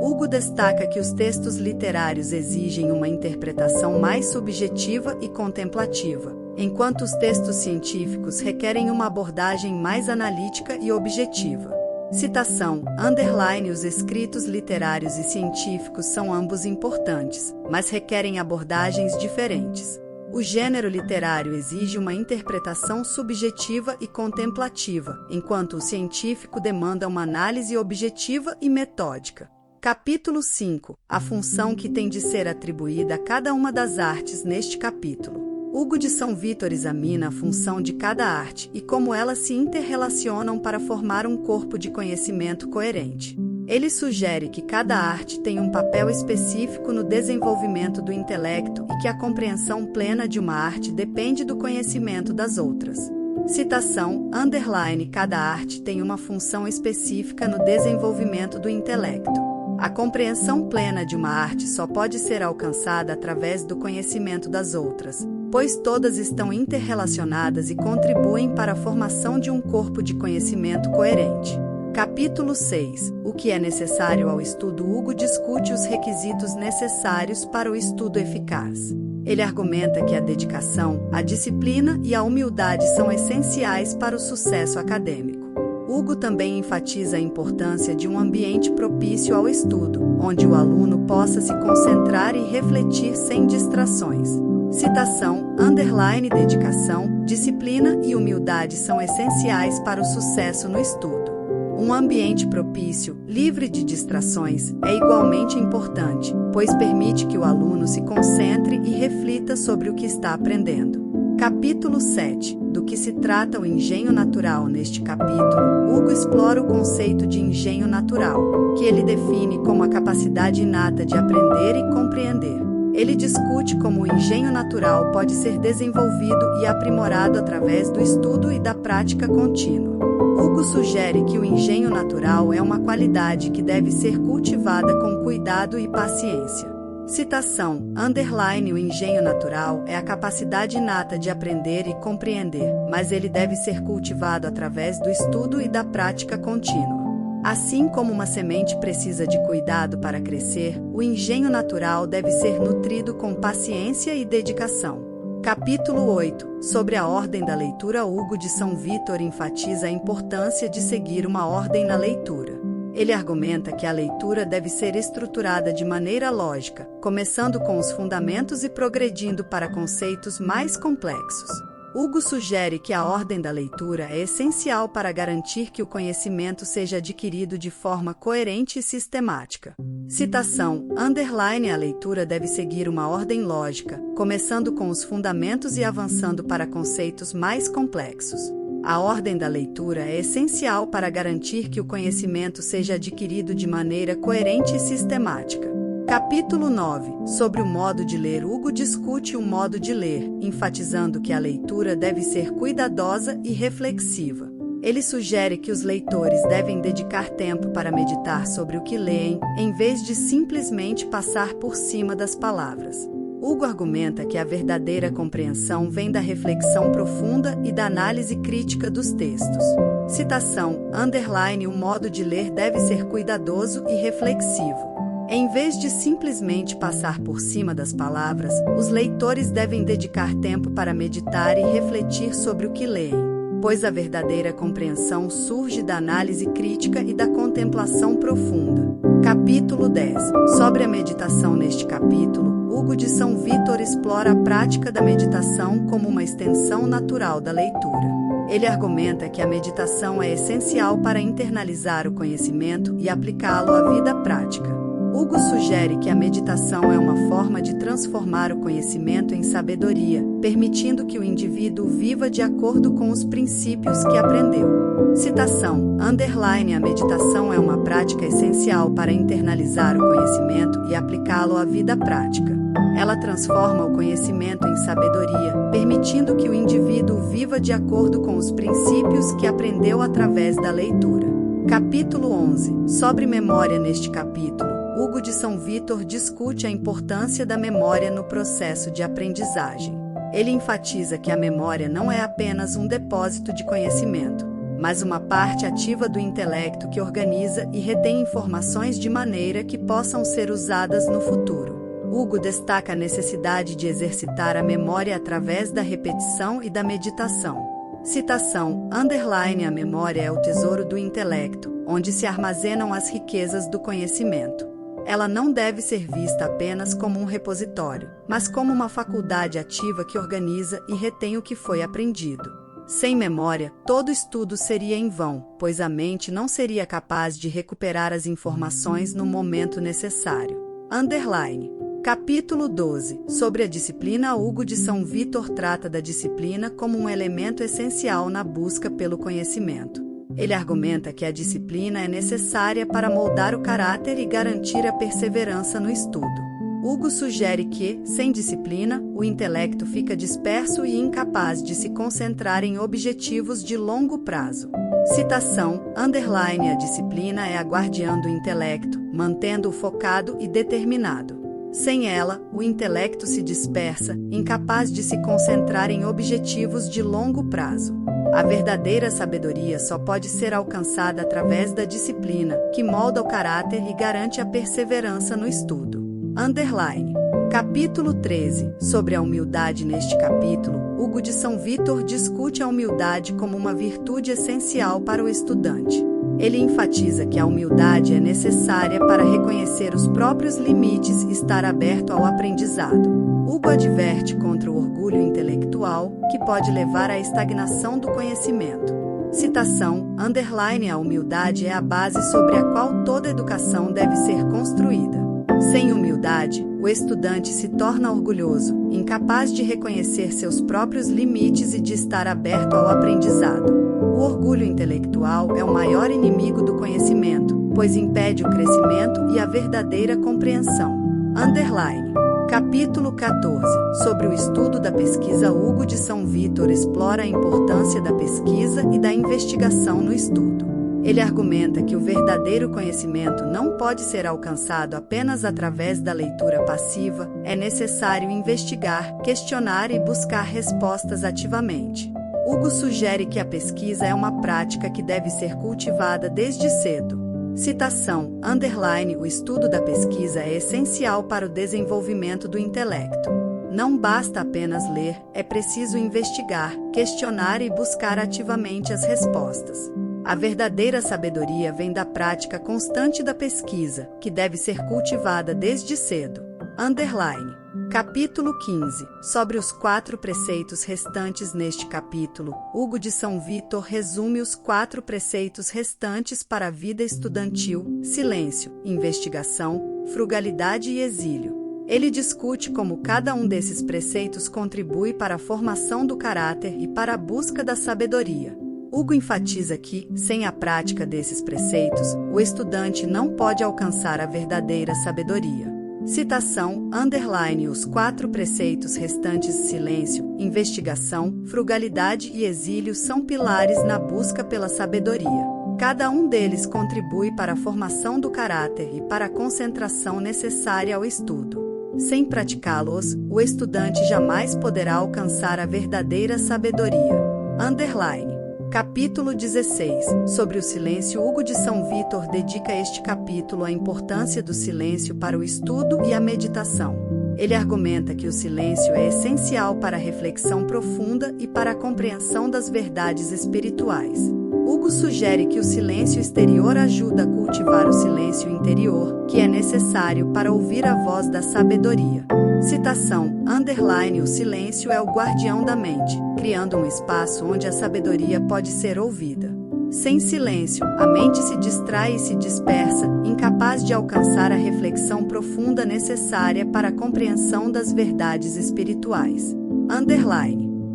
Hugo destaca que os textos literários exigem uma interpretação mais subjetiva e contemplativa, enquanto os textos científicos requerem uma abordagem mais analítica e objetiva. Citação, _ os escritos literários e científicos são ambos importantes, mas requerem abordagens diferentes. O gênero literário exige uma interpretação subjetiva e contemplativa, enquanto o científico demanda uma análise objetiva e metódica. Capítulo 5. A função que tem de ser atribuída a cada uma das artes. Neste capítulo, Hugo de São Vitor examina a função de cada arte e como elas se interrelacionam para formar um corpo de conhecimento coerente. Ele sugere que cada arte tem um papel específico no desenvolvimento do intelecto e que a compreensão plena de uma arte depende do conhecimento das outras. Citação, _ cada arte tem uma função específica no desenvolvimento do intelecto. A compreensão plena de uma arte só pode ser alcançada através do conhecimento das outras, pois todas estão interrelacionadas e contribuem para a formação de um corpo de conhecimento coerente. Capítulo 6. O que é necessário ao estudo. Hugo discute os requisitos necessários para o estudo eficaz. Ele argumenta que a dedicação, a disciplina e a humildade são essenciais para o sucesso acadêmico. Hugo também enfatiza a importância de um ambiente propício ao estudo, onde o aluno possa se concentrar e refletir sem distrações. Citação, underline, dedicação, disciplina e humildade são essenciais para o sucesso no estudo. Um ambiente propício, livre de distrações, é igualmente importante, pois permite que o aluno se concentre e reflita sobre o que está aprendendo. Capítulo 7. Do que se trata o engenho natural? Neste capítulo, Hugo explora o conceito de engenho natural, que ele define como a capacidade inata de aprender e compreender. Ele discute como o engenho natural pode ser desenvolvido e aprimorado através do estudo e da prática contínua. Hugo sugere que o engenho natural é uma qualidade que deve ser cultivada com cuidado e paciência. Citação, underline, o engenho natural é a capacidade inata de aprender e compreender, mas ele deve ser cultivado através do estudo e da prática contínua. Assim como uma semente precisa de cuidado para crescer, o engenho natural deve ser nutrido com paciência e dedicação. Capítulo 8. Sobre a ordem da leitura. Hugo de São Vítor enfatiza a importância de seguir uma ordem na leitura. Ele argumenta que a leitura deve ser estruturada de maneira lógica, começando com os fundamentos e progredindo para conceitos mais complexos. Hugo sugere que a ordem da leitura é essencial para garantir que o conhecimento seja adquirido de forma coerente e sistemática. Citação, underline, a leitura deve seguir uma ordem lógica, começando com os fundamentos e avançando para conceitos mais complexos. A ordem da leitura é essencial para garantir que o conhecimento seja adquirido de maneira coerente e sistemática. Capítulo 9. Sobre o modo de ler. Hugo discute o modo de ler, enfatizando que a leitura deve ser cuidadosa e reflexiva. Ele sugere que os leitores devem dedicar tempo para meditar sobre o que leem, em vez de simplesmente passar por cima das palavras. Hugo argumenta que a verdadeira compreensão vem da reflexão profunda e da análise crítica dos textos. Citação, underline, o modo de ler deve ser cuidadoso e reflexivo. Em vez de simplesmente passar por cima das palavras, os leitores devem dedicar tempo para meditar e refletir sobre o que leem, pois a verdadeira compreensão surge da análise crítica e da contemplação profunda. Capítulo 10. Sobre a meditação. Neste capítulo, Hugo de São Vítor explora a prática da meditação como uma extensão natural da leitura. Ele argumenta que a meditação é essencial para internalizar o conhecimento e aplicá-lo à vida prática. Hugo sugere que a meditação é uma forma de transformar o conhecimento em sabedoria, permitindo que o indivíduo viva de acordo com os princípios que aprendeu. Citação, underline, a meditação é uma prática essencial para internalizar o conhecimento e aplicá-lo à vida prática. Ela transforma o conhecimento em sabedoria, permitindo que o indivíduo viva de acordo com os princípios que aprendeu através da leitura. Capítulo 11. Sobre memória. Neste capítulo, Hugo de São Vítor discute a importância da memória no processo de aprendizagem. Ele enfatiza que a memória não é apenas um depósito de conhecimento, mas uma parte ativa do intelecto que organiza e retém informações de maneira que possam ser usadas no futuro. Hugo destaca a necessidade de exercitar a memória através da repetição e da meditação. Citação, underline, a memória é o tesouro do intelecto, onde se armazenam as riquezas do conhecimento. Ela não deve ser vista apenas como um repositório, mas como uma faculdade ativa que organiza e retém o que foi aprendido. Sem memória, todo estudo seria em vão, pois a mente não seria capaz de recuperar as informações no momento necessário. Underline. Capítulo 12. Sobre a disciplina. Hugo de São Vítor trata da disciplina como um elemento essencial na busca pelo conhecimento. Ele argumenta que a disciplina é necessária para moldar o caráter e garantir a perseverança no estudo. Hugo sugere que, sem disciplina, o intelecto fica disperso e incapaz de se concentrar em objetivos de longo prazo. Citação, underline, a disciplina é a guardiã do intelecto, mantendo-o focado e determinado. Sem ela, o intelecto se dispersa, incapaz de se concentrar em objetivos de longo prazo. A verdadeira sabedoria só pode ser alcançada através da disciplina, que molda o caráter e garante a perseverança no estudo. Underline. Capítulo 13. Sobre a humildade. Neste capítulo, Hugo de São Vítor discute a humildade como uma virtude essencial para o estudante. Ele enfatiza que a humildade é necessária para reconhecer os próprios limites e estar aberto ao aprendizado. Hugo adverte contra o orgulho intelectual, que pode levar à estagnação do conhecimento. Citação, _ a humildade é a base sobre a qual toda educação deve ser construída. Sem humildade, o estudante se torna orgulhoso, incapaz de reconhecer seus próprios limites e de estar aberto ao aprendizado. O orgulho intelectual é o maior inimigo do conhecimento, pois impede o crescimento e a verdadeira compreensão. Capítulo 14. Sobre o estudo da pesquisa. Hugo de São Vítor explora a importância da pesquisa e da investigação no estudo. Ele argumenta que o verdadeiro conhecimento não pode ser alcançado apenas através da leitura passiva, é necessário investigar, questionar e buscar respostas ativamente. Hugo sugere que a pesquisa é uma prática que deve ser cultivada desde cedo. Citação, _ o estudo da pesquisa é essencial para o desenvolvimento do intelecto. Não basta apenas ler, é preciso investigar, questionar e buscar ativamente as respostas. A verdadeira sabedoria vem da prática constante da pesquisa, que deve ser cultivada desde cedo. Capítulo 15. Sobre os 4 preceitos restantes. Neste capítulo, Hugo de São Vítor resume os 4 preceitos restantes para a vida estudantil: silêncio, investigação, frugalidade e exílio. Ele discute como cada um desses preceitos contribui para a formação do caráter e para a busca da sabedoria. Hugo enfatiza que, sem a prática desses preceitos, o estudante não pode alcançar a verdadeira sabedoria. Citação, _ os 4 preceitos restantes: silêncio, investigação, frugalidade e exílio são pilares na busca pela sabedoria. Cada um deles contribui para a formação do caráter e para a concentração necessária ao estudo. Sem praticá-los, o estudante jamais poderá alcançar a verdadeira sabedoria. Capítulo 16. Sobre o silêncio. Hugo de São Vítor dedica este capítulo à importância do silêncio para o estudo e a meditação. Ele argumenta que o silêncio é essencial para a reflexão profunda e para a compreensão das verdades espirituais. Hugo sugere que o silêncio exterior ajuda a cultivar o silêncio interior, que é necessário para ouvir a voz da sabedoria. Citação, _ o silêncio é o guardião da mente, criando um espaço onde a sabedoria pode ser ouvida. Sem silêncio, a mente se distrai e se dispersa, incapaz de alcançar a reflexão profunda necessária para a compreensão das verdades espirituais.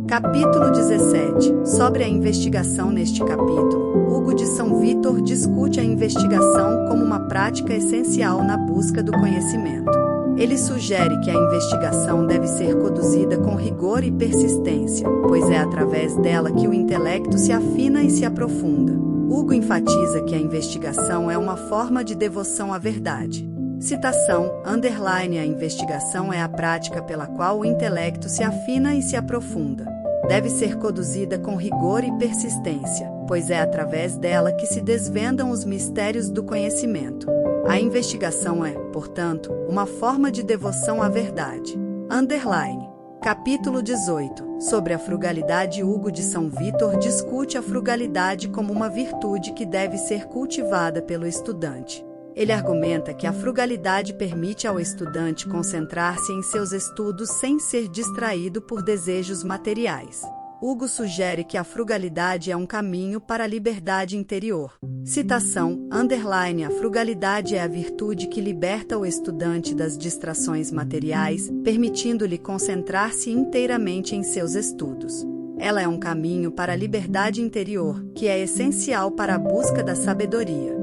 Capítulo 17. Sobre a investigação. Neste capítulo, Hugo de São Vítor discute a investigação como uma prática essencial na busca do conhecimento. Ele sugere que a investigação deve ser conduzida com rigor e persistência, pois é através dela que o intelecto se afina e se aprofunda. Hugo enfatiza que a investigação é uma forma de devoção à verdade. Citação, _ a investigação é a prática pela qual o intelecto se afina e se aprofunda. Deve ser conduzida com rigor e persistência, pois é através dela que se desvendam os mistérios do conhecimento. A investigação é, portanto, uma forma de devoção à verdade. Capítulo 18. Sobre a frugalidade. Hugo de São Vítor discute a frugalidade como uma virtude que deve ser cultivada pelo estudante. Ele argumenta que a frugalidade permite ao estudante concentrar-se em seus estudos sem ser distraído por desejos materiais. Hugo sugere que a frugalidade é um caminho para a liberdade interior. Citação, _ a frugalidade é a virtude que liberta o estudante das distrações materiais, permitindo-lhe concentrar-se inteiramente em seus estudos. Ela é um caminho para a liberdade interior, que é essencial para a busca da sabedoria.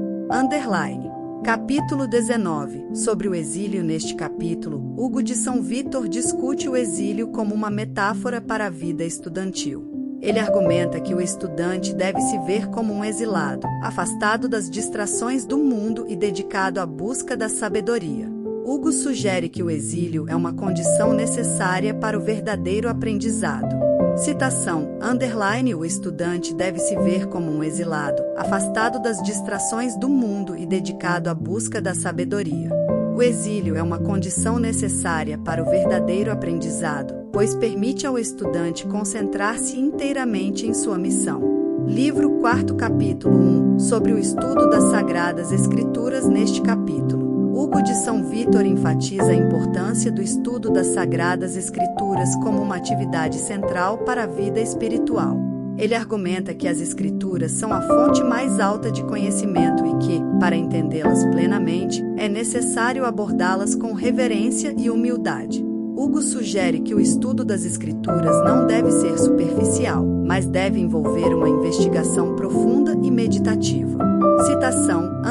Capítulo 19. Sobre o exílio. Neste capítulo, Hugo de São Vítor discute o exílio como uma metáfora para a vida estudantil. Ele argumenta que o estudante deve se ver como um exilado, afastado das distrações do mundo e dedicado à busca da sabedoria. Hugo sugere que o exílio é uma condição necessária para o verdadeiro aprendizado. Citação, _ o estudante deve se ver como um exilado, afastado das distrações do mundo e dedicado à busca da sabedoria. O exílio é uma condição necessária para o verdadeiro aprendizado, pois permite ao estudante concentrar-se inteiramente em sua missão. Livro 4, capítulo 1, sobre o estudo das Sagradas Escrituras. Neste capítulo, Hugo de São Vítor enfatiza a importância do estudo das Sagradas Escrituras como uma atividade central para a vida espiritual. Ele argumenta que as Escrituras são a fonte mais alta de conhecimento e que, para entendê-las plenamente, é necessário abordá-las com reverência e humildade. Hugo sugere que o estudo das Escrituras não deve ser superficial, mas deve envolver uma investigação profunda e meditativa. Citação,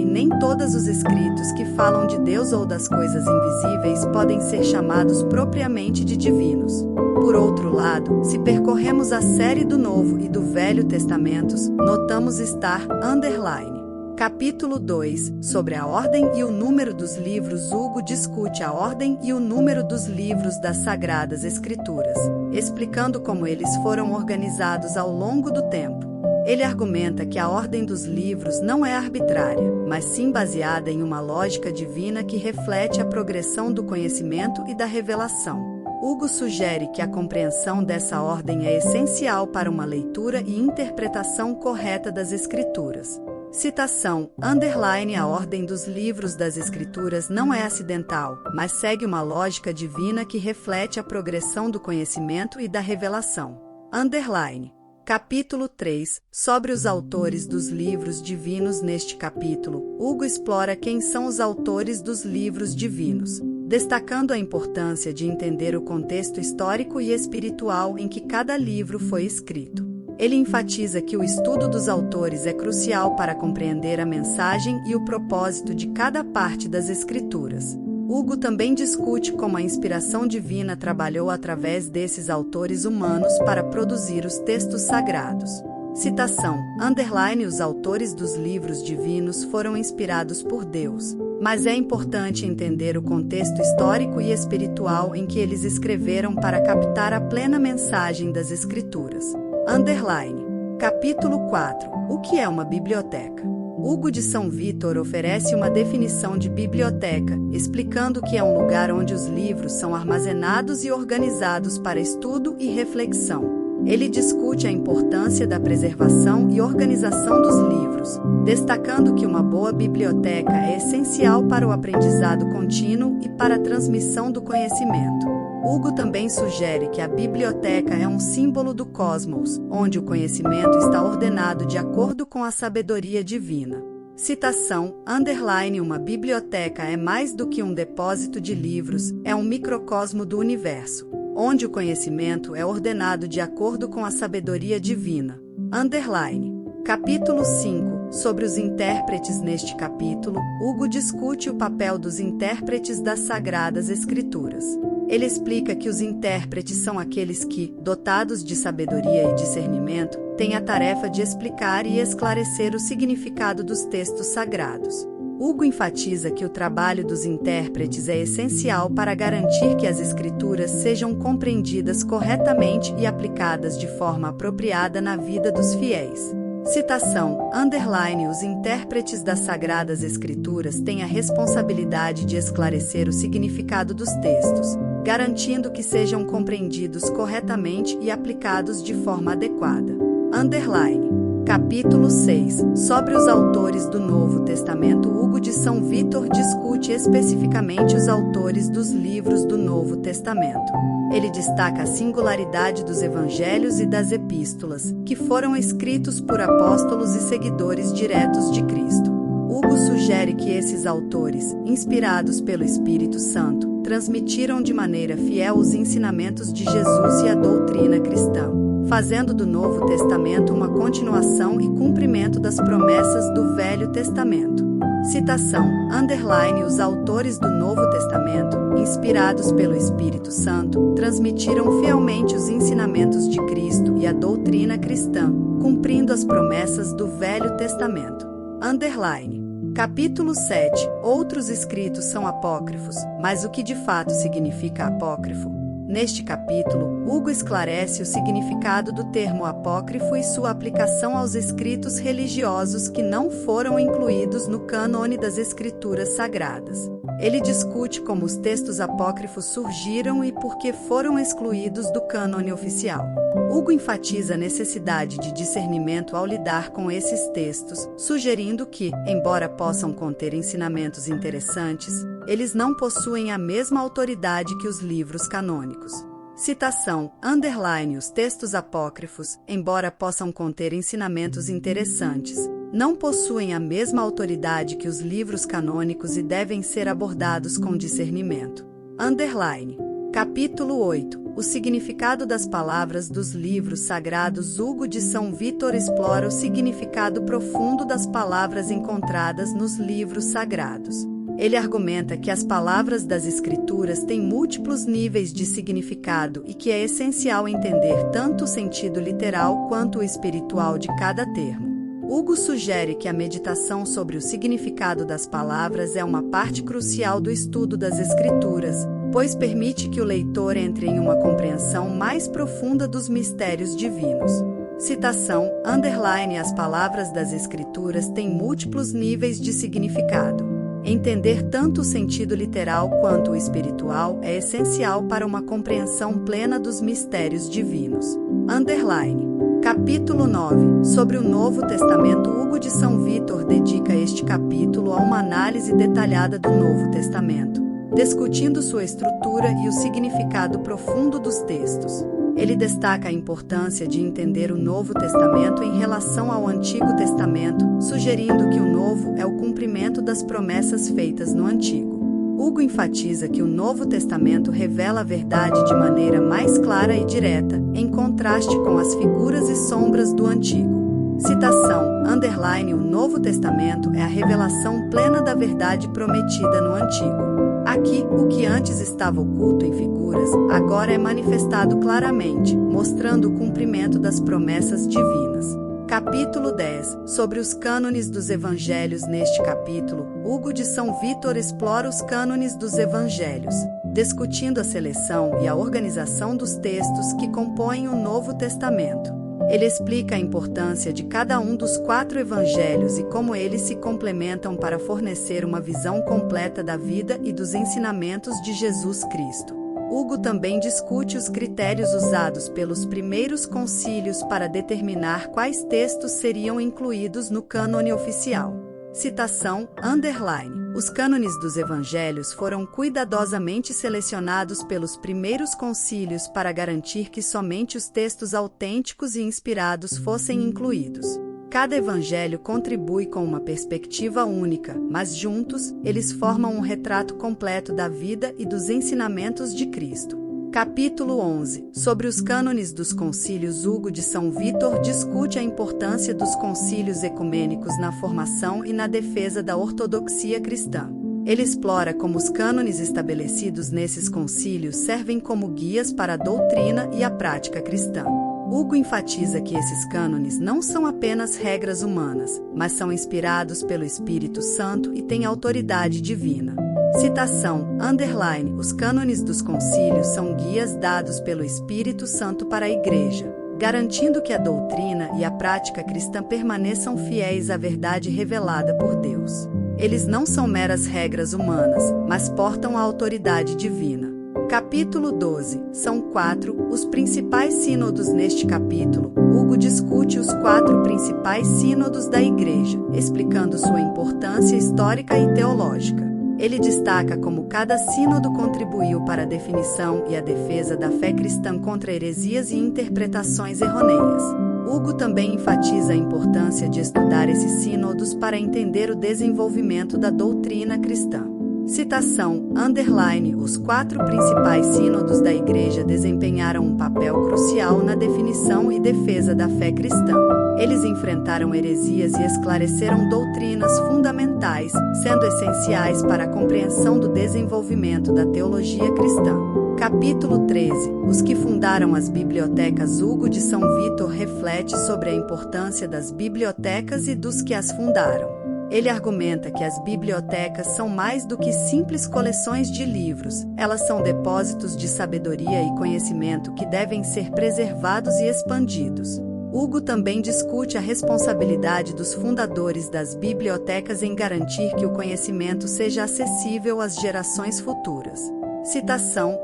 nem todos os escritos que falam de Deus ou das coisas invisíveis podem ser chamados propriamente de divinos. Por outro lado, se percorremos a série do Novo e do Velho Testamentos, notamos estar, Capítulo 2, sobre a ordem e o número dos livros. Hugo discute a ordem e o número dos livros das Sagradas Escrituras, explicando como eles foram organizados ao longo do tempo. Ele argumenta que a ordem dos livros não é arbitrária, mas sim baseada em uma lógica divina que reflete a progressão do conhecimento e da revelação. Hugo sugere que a compreensão dessa ordem é essencial para uma leitura e interpretação correta das Escrituras. Citação, a ordem dos livros das Escrituras não é acidental, mas segue uma lógica divina que reflete a progressão do conhecimento e da revelação. Capítulo 3, sobre os autores dos livros divinos. Neste capítulo, Hugo explora quem são os autores dos livros divinos, destacando a importância de entender o contexto histórico e espiritual em que cada livro foi escrito. Ele enfatiza que o estudo dos autores é crucial para compreender a mensagem e o propósito de cada parte das Escrituras. Hugo também discute como a inspiração divina trabalhou através desses autores humanos para produzir os textos sagrados. Citação, os autores dos livros divinos foram inspirados por Deus, mas é importante entender o contexto histórico e espiritual em que eles escreveram para captar a plena mensagem das Escrituras. Capítulo 4, o que é uma biblioteca? Hugo de São Vítor oferece uma definição de biblioteca, explicando que é um lugar onde os livros são armazenados e organizados para estudo e reflexão. Ele discute a importância da preservação e organização dos livros, destacando que uma boa biblioteca é essencial para o aprendizado contínuo e para a transmissão do conhecimento. Hugo também sugere que a biblioteca é um símbolo do cosmos, onde o conhecimento está ordenado de acordo com a sabedoria divina. Citação, uma biblioteca é mais do que um depósito de livros, é um microcosmo do universo, onde o conhecimento é ordenado de acordo com a sabedoria divina. Capítulo 5, sobre os intérpretes. Neste capítulo, Hugo discute o papel dos intérpretes das Sagradas Escrituras. Ele explica que os intérpretes são aqueles que, dotados de sabedoria e discernimento, têm a tarefa de explicar e esclarecer o significado dos textos sagrados. Hugo enfatiza que o trabalho dos intérpretes é essencial para garantir que as Escrituras sejam compreendidas corretamente e aplicadas de forma apropriada na vida dos fiéis. Citação, os intérpretes das Sagradas Escrituras têm a responsabilidade de esclarecer o significado dos textos, garantindo que sejam compreendidos corretamente e aplicados de forma adequada. Capítulo 6, sobre os autores do Novo Testamento. Hugo de São Vítor discute especificamente os autores dos livros do Novo Testamento. Ele destaca a singularidade dos evangelhos e das epístolas, que foram escritos por apóstolos e seguidores diretos de Cristo. Hugo sugere que esses autores, inspirados pelo Espírito Santo, transmitiram de maneira fiel os ensinamentos de Jesus e a doutrina cristã, fazendo do Novo Testamento uma continuação e cumprimento das promessas do Velho Testamento. Citação, os autores do Novo Testamento, inspirados pelo Espírito Santo, transmitiram fielmente os ensinamentos de Cristo e a doutrina cristã, cumprindo as promessas do Velho Testamento. Capítulo 7, outros escritos são apócrifos, mas o que de fato significa apócrifo? Neste capítulo, Hugo esclarece o significado do termo apócrifo e sua aplicação aos escritos religiosos que não foram incluídos no cânone das Escrituras Sagradas. Ele discute como os textos apócrifos surgiram e por que foram excluídos do cânone oficial. Hugo enfatiza a necessidade de discernimento ao lidar com esses textos, sugerindo que, embora possam conter ensinamentos interessantes, eles não possuem a mesma autoridade que os livros canônicos. Citação: Os textos apócrifos, embora possam conter ensinamentos interessantes, não possuem a mesma autoridade que os livros canônicos e devem ser abordados com discernimento. Capítulo 8. O significado das palavras dos livros sagrados. Hugo de São Vítor explora o significado profundo das palavras encontradas nos livros sagrados. Ele argumenta que as palavras das Escrituras têm múltiplos níveis de significado e que é essencial entender tanto o sentido literal quanto o espiritual de cada termo. Hugo sugere que a meditação sobre o significado das palavras é uma parte crucial do estudo das Escrituras, pois permite que o leitor entre em uma compreensão mais profunda dos mistérios divinos. Citação: As palavras das Escrituras têm múltiplos níveis de significado. Entender tanto o sentido literal quanto o espiritual é essencial para uma compreensão plena dos mistérios divinos. Capítulo 9. Sobre o Novo Testamento. Hugo de São Vítor dedica este capítulo a uma análise detalhada do Novo Testamento, discutindo sua estrutura e o significado profundo dos textos. Ele destaca a importância de entender o Novo Testamento em relação ao Antigo Testamento, sugerindo que o Novo é o cumprimento das promessas feitas no Antigo. Hugo enfatiza que o Novo Testamento revela a verdade de maneira mais clara e direta, em contraste com as figuras e sombras do Antigo. Citação: O Novo Testamento é a revelação plena da verdade prometida no Antigo. Aqui, o que antes estava oculto em figuras, agora é manifestado claramente, mostrando o cumprimento das promessas divinas. Capítulo 10. Sobre os cânones dos Evangelhos. Neste capítulo, Hugo de São Vítor explora os cânones dos Evangelhos, discutindo a seleção e a organização dos textos que compõem o Novo Testamento. Ele explica a importância de cada um dos 4 evangelhos e como eles se complementam para fornecer uma visão completa da vida e dos ensinamentos de Jesus Cristo. Hugo também discute os critérios usados pelos primeiros concílios para determinar quais textos seriam incluídos no cânone oficial. Citação: Os cânones dos evangelhos foram cuidadosamente selecionados pelos primeiros concílios para garantir que somente os textos autênticos e inspirados fossem incluídos. Cada evangelho contribui com uma perspectiva única, mas juntos, eles formam um retrato completo da vida e dos ensinamentos de Cristo. Capítulo 11. Sobre os cânones dos concílios. Hugo de São Vítor discute a importância dos concílios ecumênicos na formação e na defesa da ortodoxia cristã. Ele explora como os cânones estabelecidos nesses concílios servem como guias para a doutrina e a prática cristã. Hugo enfatiza que esses cânones não são apenas regras humanas, mas são inspirados pelo Espírito Santo e têm autoridade divina. Citação: Os cânones dos concílios são guias dados pelo Espírito Santo para a Igreja, garantindo que a doutrina e a prática cristã permaneçam fiéis à verdade revelada por Deus. Eles não são meras regras humanas, mas portam a autoridade divina. Capítulo 12. São 4 os principais sínodos. Neste capítulo, Hugo discute os 4 principais sínodos da Igreja, explicando sua importância histórica e teológica. Ele destaca como cada sínodo contribuiu para a definição e a defesa da fé cristã contra heresias e interpretações errôneas. Hugo também enfatiza a importância de estudar esses sínodos para entender o desenvolvimento da doutrina cristã. Citação: Os 4 principais sínodos da Igreja desempenharam um papel crucial na definição e defesa da fé cristã. Eles enfrentaram heresias e esclareceram doutrinas fundamentais, sendo essenciais para a compreensão do desenvolvimento da teologia cristã. Capítulo 13. Os que fundaram as bibliotecas. Hugo de São Vítor reflete sobre a importância das bibliotecas e dos que as fundaram. Ele argumenta que as bibliotecas são mais do que simples coleções de livros, elas são depósitos de sabedoria e conhecimento que devem ser preservados e expandidos. Hugo também discute a responsabilidade dos fundadores das bibliotecas em garantir que o conhecimento seja acessível às gerações futuras. Citação,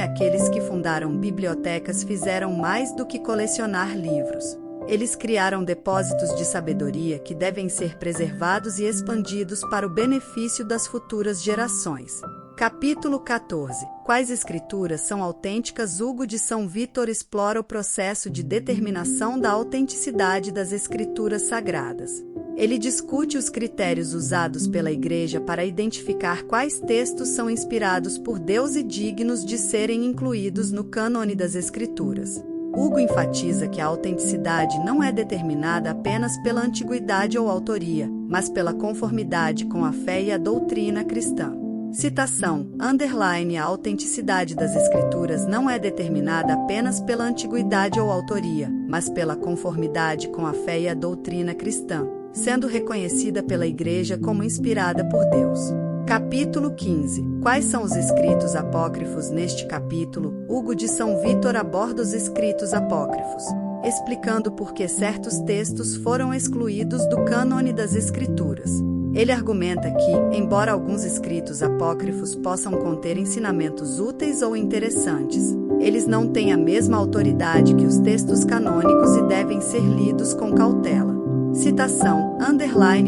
aqueles que fundaram bibliotecas fizeram mais do que colecionar livros. Eles criaram depósitos de sabedoria que devem ser preservados e expandidos para o benefício das futuras gerações. Capítulo 14. Quais escrituras são autênticas? Hugo de São Vítor explora o processo de determinação da autenticidade das escrituras sagradas. Ele discute os critérios usados pela Igreja para identificar quais textos são inspirados por Deus e dignos de serem incluídos no cânone das Escrituras. Hugo enfatiza que a autenticidade não é determinada apenas pela antiguidade ou autoria, mas pela conformidade com a fé e a doutrina cristã. Citação, a autenticidade das Escrituras não é determinada apenas pela antiguidade ou autoria, mas pela conformidade com a fé e a doutrina cristã, sendo reconhecida pela Igreja como inspirada por Deus. Capítulo 15. Quais são os escritos apócrifos? Neste capítulo, Hugo de São Vítor aborda os escritos apócrifos, explicando por que certos textos foram excluídos do cânone das Escrituras. Ele argumenta que, embora alguns escritos apócrifos possam conter ensinamentos úteis ou interessantes, eles não têm a mesma autoridade que os textos canônicos e devem ser lidos com cautela. Citação,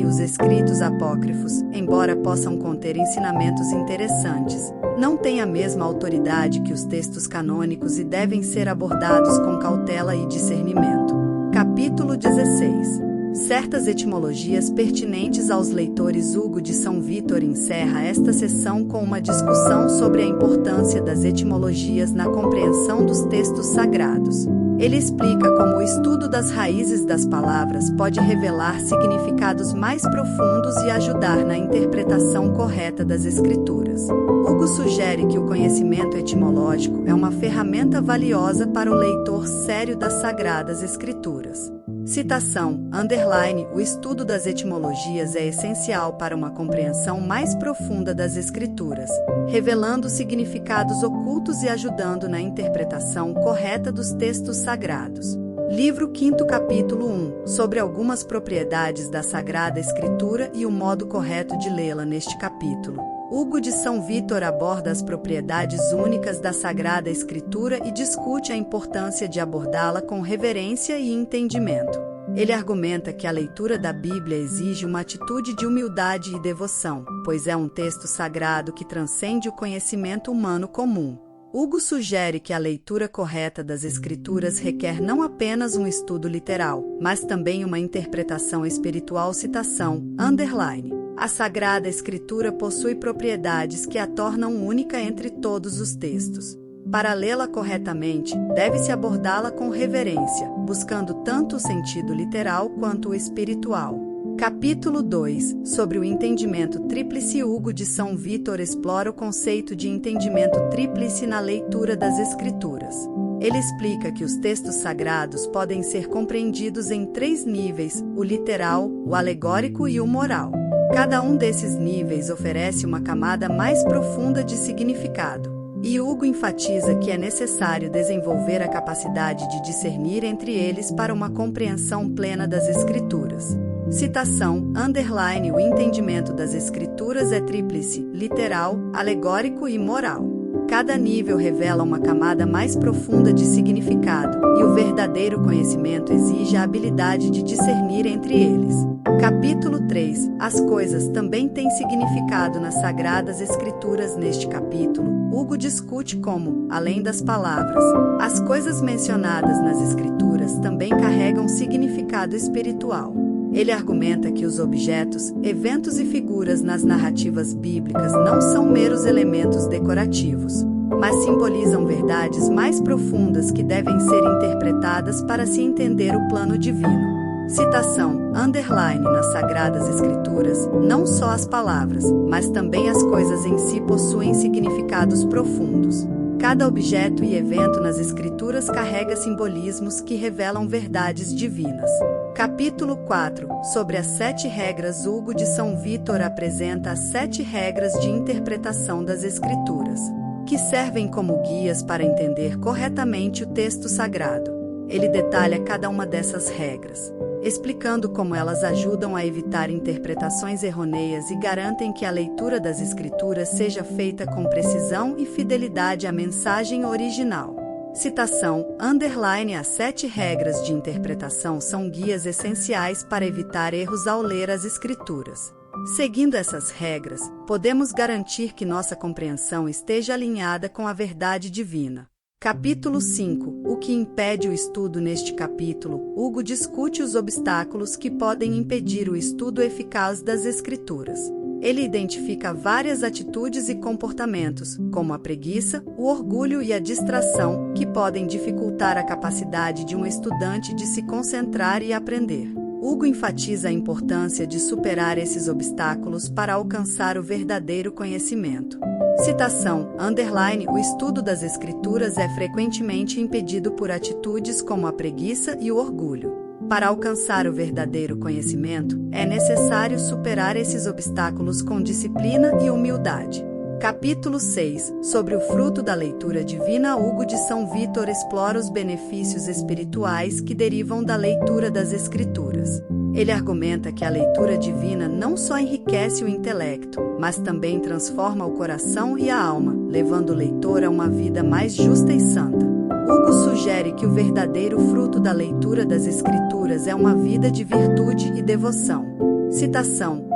os escritos apócrifos, embora possam conter ensinamentos interessantes, não têm a mesma autoridade que os textos canônicos e devem ser abordados com cautela e discernimento. Capítulo 16. Certas etimologias pertinentes aos leitores. Hugo de São Vítor encerra esta sessão com uma discussão sobre a importância das etimologias na compreensão dos textos sagrados. Ele explica como o estudo das raízes das palavras pode revelar significados mais profundos e ajudar na interpretação correta das Escrituras. Hugo sugere que o conhecimento etimológico é uma ferramenta valiosa para o leitor sério das Sagradas Escrituras. Citação, o estudo das etimologias é essencial para uma compreensão mais profunda das Escrituras, revelando significados ocultos e ajudando na interpretação correta dos textos sagrados. Livro 5, capítulo 1, sobre algumas propriedades da Sagrada Escritura e o modo correto de lê-la. Neste capítulo, Hugo de São Vítor aborda as propriedades únicas da Sagrada Escritura e discute a importância de abordá-la com reverência e entendimento. Ele argumenta que a leitura da Bíblia exige uma atitude de humildade e devoção, pois é um texto sagrado que transcende o conhecimento humano comum. Hugo sugere que a leitura correta das Escrituras requer não apenas um estudo literal, mas também uma interpretação espiritual. Citação, a Sagrada Escritura possui propriedades que a tornam única entre todos os textos. Para lê-la corretamente, deve-se abordá-la com reverência, buscando tanto o sentido literal quanto o espiritual. Capítulo 2. Sobre o entendimento tríplice. Hugo de São Vítor explora o conceito de entendimento tríplice na leitura das Escrituras. Ele explica que os textos sagrados podem ser compreendidos em 3 níveis: o literal, o alegórico e o moral. Cada um desses níveis oferece uma camada mais profunda de significado. E Hugo enfatiza que é necessário desenvolver a capacidade de discernir entre eles para uma compreensão plena das Escrituras. Citação, o entendimento das Escrituras é tríplice, literal, alegórico e moral. Cada nível revela uma camada mais profunda de significado, e o verdadeiro conhecimento exige a habilidade de discernir entre eles. Capítulo 3. As coisas também têm significado nas Sagradas Escrituras. Neste capítulo, Hugo discute como, além das palavras, as coisas mencionadas nas Escrituras também carregam significado espiritual. Ele argumenta que os objetos, eventos e figuras nas narrativas bíblicas não são meros elementos decorativos, mas simbolizam verdades mais profundas que devem ser interpretadas para se entender o plano divino. Citação, nas Sagradas Escrituras, não só as palavras, mas também as coisas em si possuem significados profundos. Cada objeto e evento nas Escrituras carrega simbolismos que revelam verdades divinas. Capítulo 4. Sobre as 7 regras. Hugo de São Vítor apresenta as 7 regras de interpretação das Escrituras, que servem como guias para entender corretamente o texto sagrado. ele detalha cada uma dessas regras, explicando como elas ajudam a evitar interpretações errôneas e garantem que a leitura das Escrituras seja feita com precisão e fidelidade à mensagem original. Citação, as 7 regras de interpretação são guias essenciais para evitar erros ao ler as Escrituras. Seguindo essas regras, podemos garantir que nossa compreensão esteja alinhada com a verdade divina. Capítulo 5. O que impede o estudo? Neste capítulo, Hugo discute os obstáculos que podem impedir o estudo eficaz das Escrituras. Ele identifica várias atitudes e comportamentos, como a preguiça, o orgulho e a distração, que podem dificultar a capacidade de um estudante de se concentrar e aprender. Hugo enfatiza a importância de superar esses obstáculos para alcançar o verdadeiro conhecimento. Citação, o estudo das Escrituras é frequentemente impedido por atitudes como a preguiça e o orgulho. Para alcançar o verdadeiro conhecimento, é necessário superar esses obstáculos com disciplina e humildade. Capítulo 6. Sobre o fruto da leitura divina. Hugo de São Vítor explora os benefícios espirituais que derivam da leitura das Escrituras. Ele argumenta que a leitura divina não só enriquece o intelecto, mas também transforma o coração e a alma, levando o leitor a uma vida mais justa e santa. Hugo sugere que o verdadeiro fruto da leitura das Escrituras é uma vida de virtude e devoção. Citação,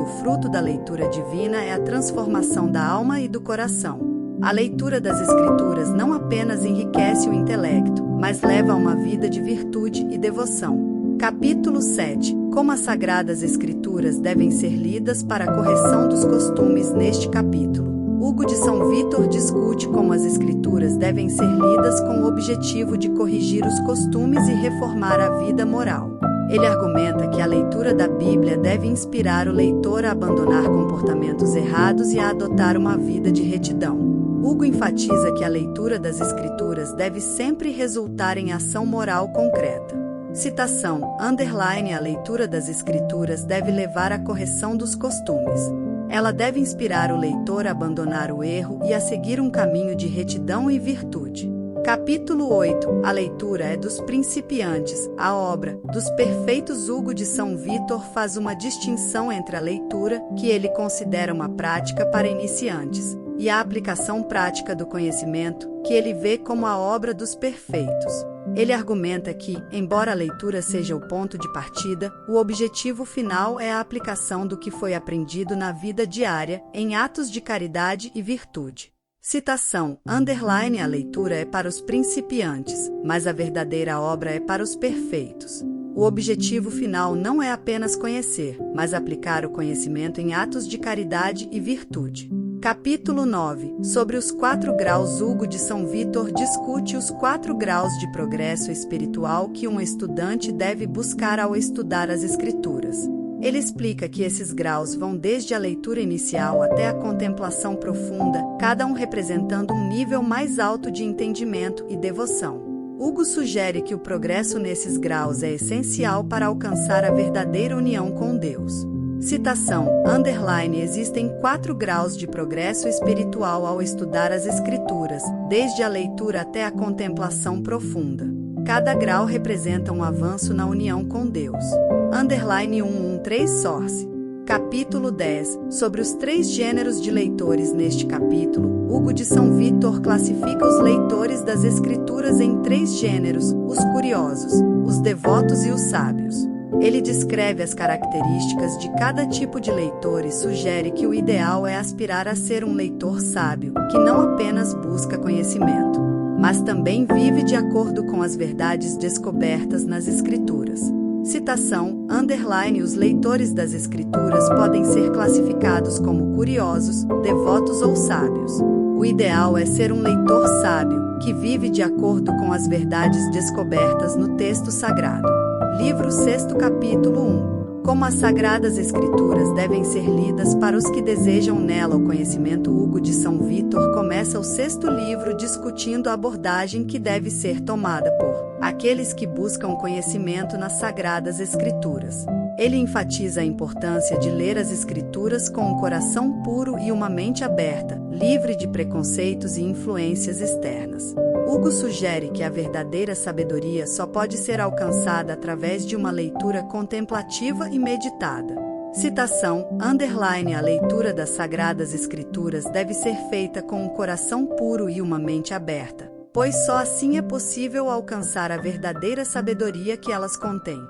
o fruto da leitura divina é a transformação da alma e do coração. A leitura das Escrituras não apenas enriquece o intelecto, mas leva a uma vida de virtude e devoção. Capítulo 7. Como as Sagradas Escrituras devem ser lidas para a correção dos costumes. Neste capítulo, Hugo de São Vítor discute como as Escrituras devem ser lidas com o objetivo de corrigir os costumes e reformar a vida moral. Ele argumenta que a leitura da Bíblia deve inspirar o leitor a abandonar comportamentos errados e a adotar uma vida de retidão. Hugo enfatiza que a leitura das Escrituras deve sempre resultar em ação moral concreta. Citação, a leitura das Escrituras deve levar à correção dos costumes. Ela deve inspirar o leitor a abandonar o erro e a seguir um caminho de retidão e virtude. Capítulo 8. A leitura é dos principiantes, a obra dos perfeitos. Hugo de São Vítor faz uma distinção entre a leitura, que ele considera uma prática para iniciantes, e a aplicação prática do conhecimento, que ele vê como a obra dos perfeitos. Ele argumenta que, embora a leitura seja o ponto de partida, o objetivo final é a aplicação do que foi aprendido na vida diária, em atos de caridade e virtude. Citação, a leitura é para os principiantes, mas a verdadeira obra é para os perfeitos. O objetivo final não é apenas conhecer, mas aplicar o conhecimento em atos de caridade e virtude. Capítulo 9. Sobre os 4 graus. Hugo de São Vítor discute os 4 graus de progresso espiritual que um estudante deve buscar ao estudar as Escrituras. Ele explica que esses graus vão desde a leitura inicial até a contemplação profunda, cada um representando um nível mais alto de entendimento e devoção. Hugo sugere que o progresso nesses graus é essencial para alcançar a verdadeira união com Deus. Citação, existem 4 graus de progresso espiritual ao estudar as Escrituras, desde a leitura até a contemplação profunda. Cada grau representa um avanço na união com Deus. 113 Source. Capítulo 10. Sobre os 3 gêneros de leitores. Neste capítulo, Hugo de São Vítor classifica os leitores das Escrituras em 3 gêneros: os curiosos, os devotos e os sábios. Ele descreve as características de cada tipo de leitor e sugere que o ideal é aspirar a ser um leitor sábio, que não apenas busca conhecimento, mas também vive de acordo com as verdades descobertas nas Escrituras. Citação, os leitores das Escrituras podem ser classificados como curiosos, devotos ou sábios. O ideal é ser um leitor sábio, que vive de acordo com as verdades descobertas no texto sagrado. Livro 6, capítulo 1. Como as Sagradas Escrituras devem ser lidas para os que desejam nela o conhecimento. Hugo de São Vítor começa o 6º livro discutindo a abordagem que deve ser tomada por aqueles que buscam conhecimento nas Sagradas Escrituras. Ele enfatiza a importância de ler as Escrituras com um coração puro e uma mente aberta, livre de preconceitos e influências externas. Hugo sugere que a verdadeira sabedoria só pode ser alcançada através de uma leitura contemplativa e meditada. Citação, _ a leitura das Sagradas Escrituras deve ser feita com um coração puro e uma mente aberta, pois só assim é possível alcançar a verdadeira sabedoria que elas contêm.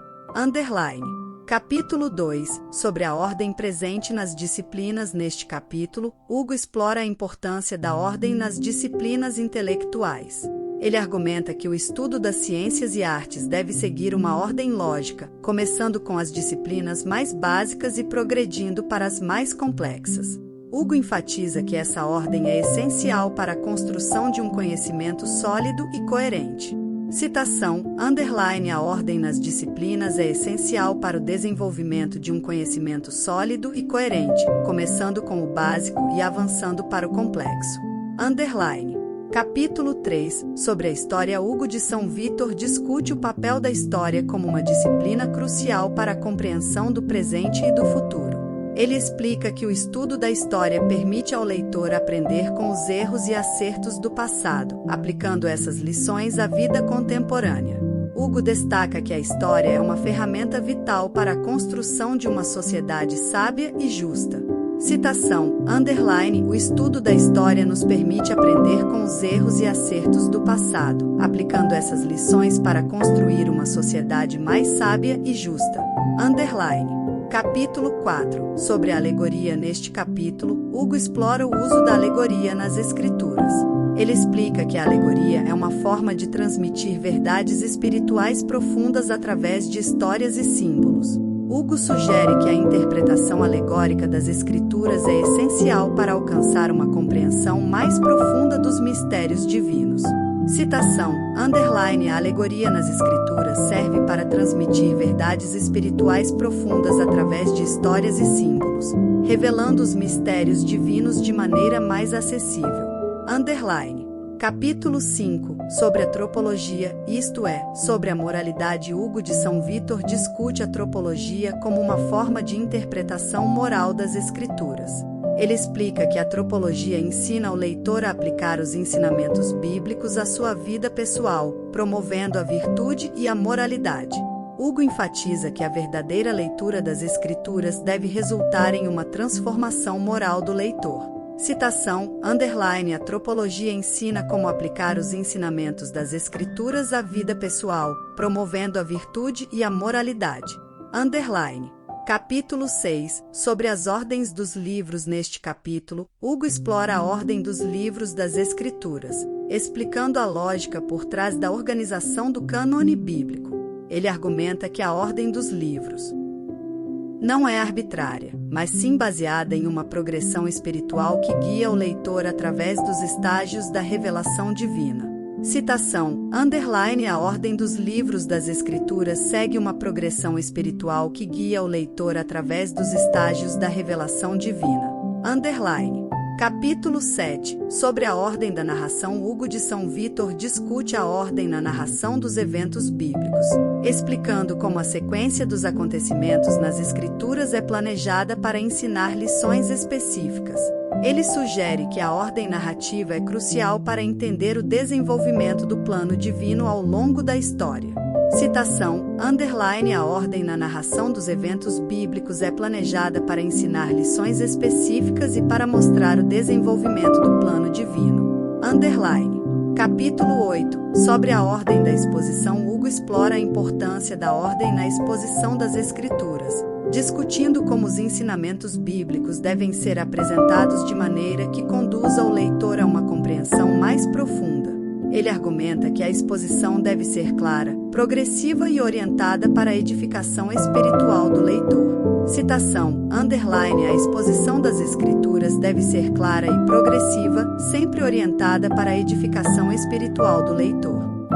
Capítulo 2, sobre a ordem presente nas disciplinas. Neste capítulo, Hugo explora a importância da ordem nas disciplinas intelectuais. Ele argumenta que o estudo das ciências e artes deve seguir uma ordem lógica, começando com as disciplinas mais básicas e progredindo para as mais complexas. Hugo enfatiza que essa ordem é essencial para a construção de um conhecimento sólido e coerente. Citação, _ a ordem nas disciplinas é essencial para o desenvolvimento de um conhecimento sólido e coerente, começando com o básico e avançando para o complexo. Capítulo 3, sobre a história. Hugo de São Vítor discute o papel da história como uma disciplina crucial para a compreensão do presente e do futuro. Ele explica que o estudo da história permite ao leitor aprender com os erros e acertos do passado, aplicando essas lições à vida contemporânea. Hugo destaca que a história é uma ferramenta vital para a construção de uma sociedade sábia e justa. Citação, _ o estudo da história nos permite aprender com os erros e acertos do passado, aplicando essas lições para construir uma sociedade mais sábia e justa. Capítulo 4, sobre a alegoria. Neste capítulo, Hugo explora o uso da alegoria nas Escrituras. Ele explica que a alegoria é uma forma de transmitir verdades espirituais profundas através de histórias e símbolos. Hugo sugere que a interpretação alegórica das Escrituras é essencial para alcançar uma compreensão mais profunda dos mistérios divinos. Citação, _ a alegoria nas Escrituras serve para transmitir verdades espirituais profundas através de histórias e símbolos, revelando os mistérios divinos de maneira mais acessível. Capítulo 5, sobre a tropologia, isto é, sobre a moralidade. Hugo de São Vítor discute a tropologia como uma forma de interpretação moral das Escrituras. Ele explica que a tropologia ensina o leitor a aplicar os ensinamentos bíblicos à sua vida pessoal, promovendo a virtude e a moralidade. Hugo enfatiza que a verdadeira leitura das Escrituras deve resultar em uma transformação moral do leitor. Citação, _ a tropologia ensina como aplicar os ensinamentos das Escrituras à vida pessoal, promovendo a virtude e a moralidade. Capítulo 6, sobre as ordens dos livros. Neste capítulo, Hugo explora a ordem dos livros das Escrituras, explicando a lógica por trás da organização do cânone bíblico. Ele argumenta que a ordem dos livros não é arbitrária, mas sim baseada em uma progressão espiritual que guia o leitor através dos estágios da revelação divina. Citação, _ a ordem dos livros das Escrituras segue uma progressão espiritual que guia o leitor através dos estágios da revelação divina. Capítulo 7, sobre a ordem da narração. Hugo de São Vítor discute a ordem na narração dos eventos bíblicos, explicando como a sequência dos acontecimentos nas Escrituras é planejada para ensinar lições específicas. Ele sugere que a ordem narrativa é crucial para entender o desenvolvimento do plano divino ao longo da história. Citação, _ a ordem na narração dos eventos bíblicos é planejada para ensinar lições específicas e para mostrar o desenvolvimento do plano divino. Capítulo 8, sobre a ordem da exposição. Hugo explora a importância da ordem na exposição das Escrituras, discutindo como os ensinamentos bíblicos devem ser apresentados de maneira que conduza o leitor a uma compreensão mais profunda. Ele argumenta que a exposição deve ser clara, progressiva e orientada para a edificação espiritual do leitor. Citação, _ a exposição das Escrituras deve ser clara e progressiva, sempre orientada para a edificação espiritual do leitor.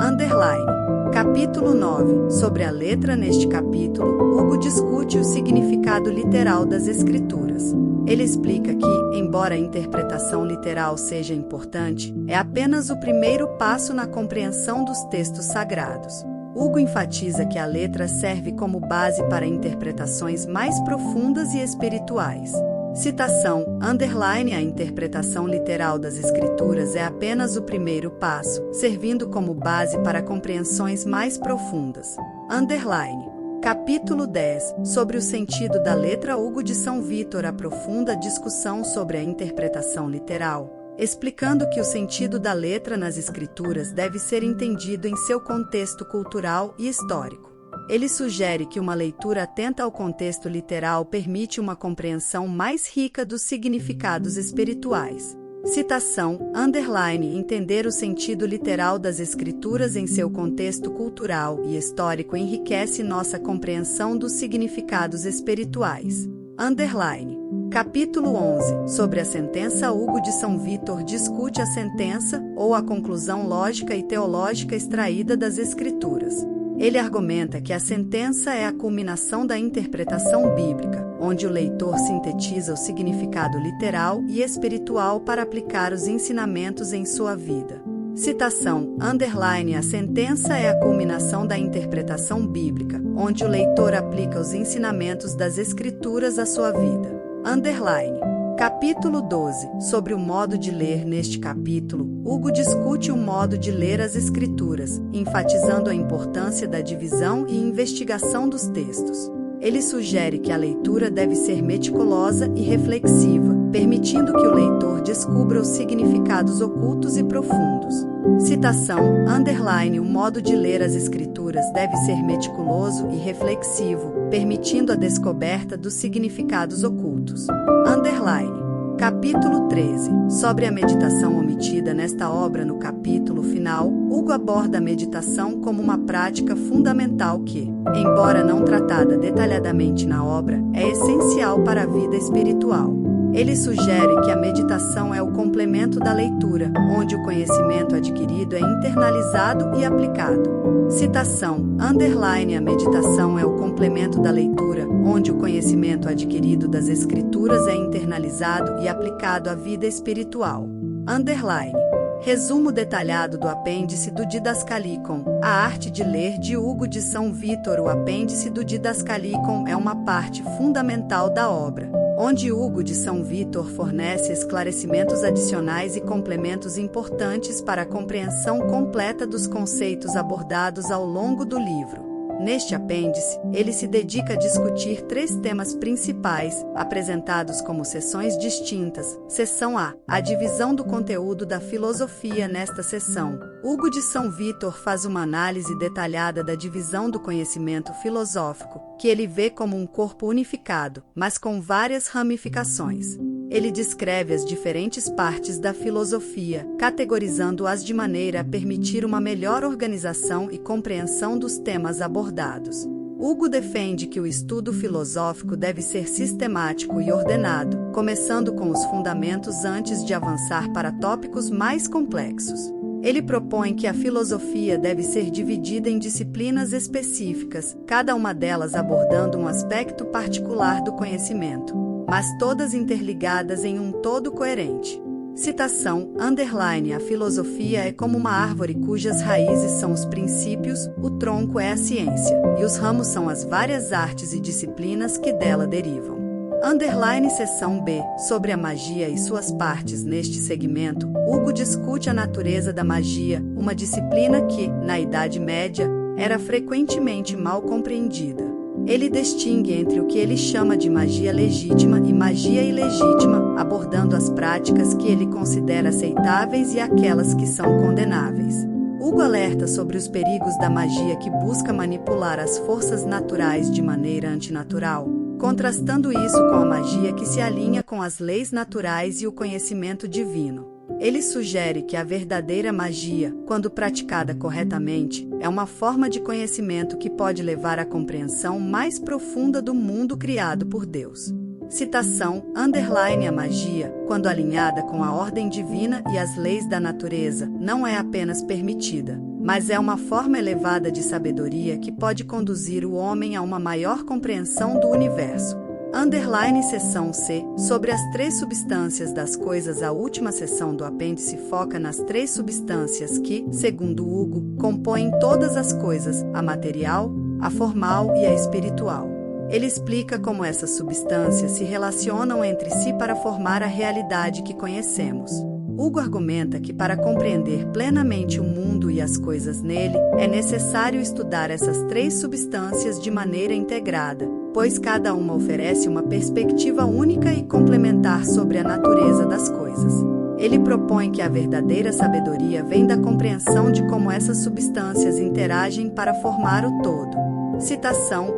Capítulo 9, sobre a letra. Neste capítulo, Hugo discute o significado literal das Escrituras. Ele explica que, embora a interpretação literal seja importante, é apenas o primeiro passo na compreensão dos textos sagrados. Hugo enfatiza que a letra serve como base para interpretações mais profundas e espirituais. Citação, underline, a interpretação literal das Escrituras é apenas o primeiro passo, servindo como base para compreensões mais profundas. Underline. Capítulo 10, sobre o sentido da letra. Hugo de São Vítor aprofunda a discussão sobre a interpretação literal, explicando que o sentido da letra nas Escrituras deve ser entendido em seu contexto cultural e histórico. Ele sugere que uma leitura atenta ao contexto literal permite uma compreensão mais rica dos significados espirituais. Citação, underline, entender o sentido literal das Escrituras em seu contexto cultural e histórico enriquece nossa compreensão dos significados espirituais. Underline. Capítulo 11, sobre a sentença. Hugo de São Vítor discute a sentença, ou a conclusão lógica e teológica extraída das Escrituras. Ele argumenta que a sentença é a culminação da interpretação bíblica, onde o leitor sintetiza o significado literal e espiritual para aplicar os ensinamentos em sua vida. Citação, underline, a sentença é a culminação da interpretação bíblica, onde o leitor aplica os ensinamentos das Escrituras à sua vida. Underline. Capítulo 12, sobre o modo de ler. Neste capítulo, Hugo discute o modo de ler as Escrituras, enfatizando a importância da divisão e investigação dos textos. Ele sugere que a leitura deve ser meticulosa e reflexiva, permitindo que o leitor descubra os significados ocultos e profundos. Citação, underline, o modo de ler as Escrituras deve ser meticuloso e reflexivo, permitindo a descoberta dos significados ocultos. Underline. Capítulo 13, sobre a meditação omitida nesta obra. No capítulo final, Hugo aborda a meditação como uma prática fundamental que, embora não tratada detalhadamente na obra, é essencial para a vida espiritual. Ele sugere que a meditação é o complemento da leitura, onde o conhecimento adquirido é internalizado e aplicado. Citação, underline, a meditação é o complemento da leitura, onde o conhecimento adquirido das Escrituras é internalizado e aplicado à vida espiritual. Underline. Resumo detalhado do apêndice do Didascalicon, A Arte de Ler, de Hugo de São Vítor. O apêndice do Didascalicon é uma parte fundamental da obra, onde Hugo de São Vítor fornece esclarecimentos adicionais e complementos importantes para a compreensão completa dos conceitos abordados ao longo do livro. Neste apêndice, ele se dedica a discutir 3 temas principais, apresentados como seções distintas. Seção A, a divisão do conteúdo da filosofia. Nesta seção, Hugo de São Vítor faz uma análise detalhada da divisão do conhecimento filosófico, que ele vê como um corpo unificado, mas com várias ramificações. Ele descreve as diferentes partes da filosofia, categorizando-as de maneira a permitir uma melhor organização e compreensão dos temas abordados. Hugo defende que o estudo filosófico deve ser sistemático e ordenado, começando com os fundamentos antes de avançar para tópicos mais complexos. Ele propõe que a filosofia deve ser dividida em disciplinas específicas, cada uma delas abordando um aspecto particular do conhecimento, mas todas interligadas em um todo coerente. Citação, underline, a filosofia é como uma árvore cujas raízes são os princípios, o tronco é a ciência, e os ramos são as várias artes e disciplinas que dela derivam. Underline. Seção B, sobre a magia e suas partes. Neste segmento, Hugo discute a natureza da magia, uma disciplina que, na Idade Média, era frequentemente mal compreendida. Ele distingue entre o que ele chama de magia legítima e magia ilegítima, abordando as práticas que ele considera aceitáveis e aquelas que são condenáveis. Hugo alerta sobre os perigos da magia que busca manipular as forças naturais de maneira antinatural, contrastando isso com a magia que se alinha com as leis naturais e o conhecimento divino. Ele sugere que a verdadeira magia, quando praticada corretamente, é uma forma de conhecimento que pode levar à compreensão mais profunda do mundo criado por Deus. Citação, underline, a magia, quando alinhada com a ordem divina e as leis da natureza, não é apenas permitida, mas é uma forma elevada de sabedoria que pode conduzir o homem a uma maior compreensão do universo. Underline. Seção C, sobre as 3 substâncias das coisas. A última seção do apêndice foca nas 3 substâncias que, segundo Hugo, compõem todas as coisas, a material, a formal e a espiritual. Ele explica como essas substâncias se relacionam entre si para formar a realidade que conhecemos. Hugo argumenta que para compreender plenamente o mundo e as coisas nele, é necessário estudar essas três substâncias de maneira integrada, pois cada uma oferece uma perspectiva única e complementar sobre a natureza das coisas. Ele propõe que a verdadeira sabedoria vem da compreensão de como essas substâncias interagem para formar o todo. Citação,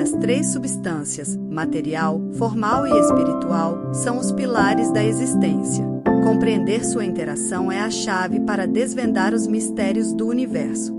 as três substâncias, material, formal e espiritual, são os pilares da existência. Compreender sua interação é a chave para desvendar os mistérios do universo.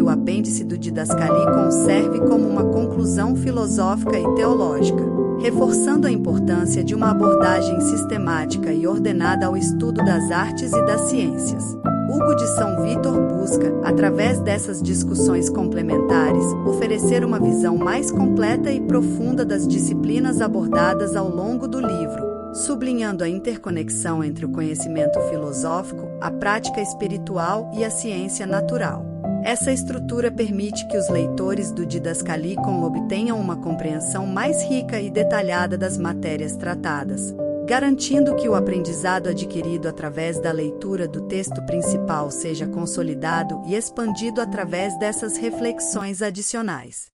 O apêndice do Didascalicon serve como uma conclusão filosófica e teológica, reforçando a importância de uma abordagem sistemática e ordenada ao estudo das artes e das ciências. Hugo de São Vítor busca, através dessas discussões complementares, oferecer uma visão mais completa e profunda das disciplinas abordadas ao longo do livro, sublinhando a interconexão entre o conhecimento filosófico, a prática espiritual e a ciência natural. Essa estrutura permite que os leitores do Didascalicon obtenham uma compreensão mais rica e detalhada das matérias tratadas, garantindo que o aprendizado adquirido através da leitura do texto principal seja consolidado e expandido através dessas reflexões adicionais.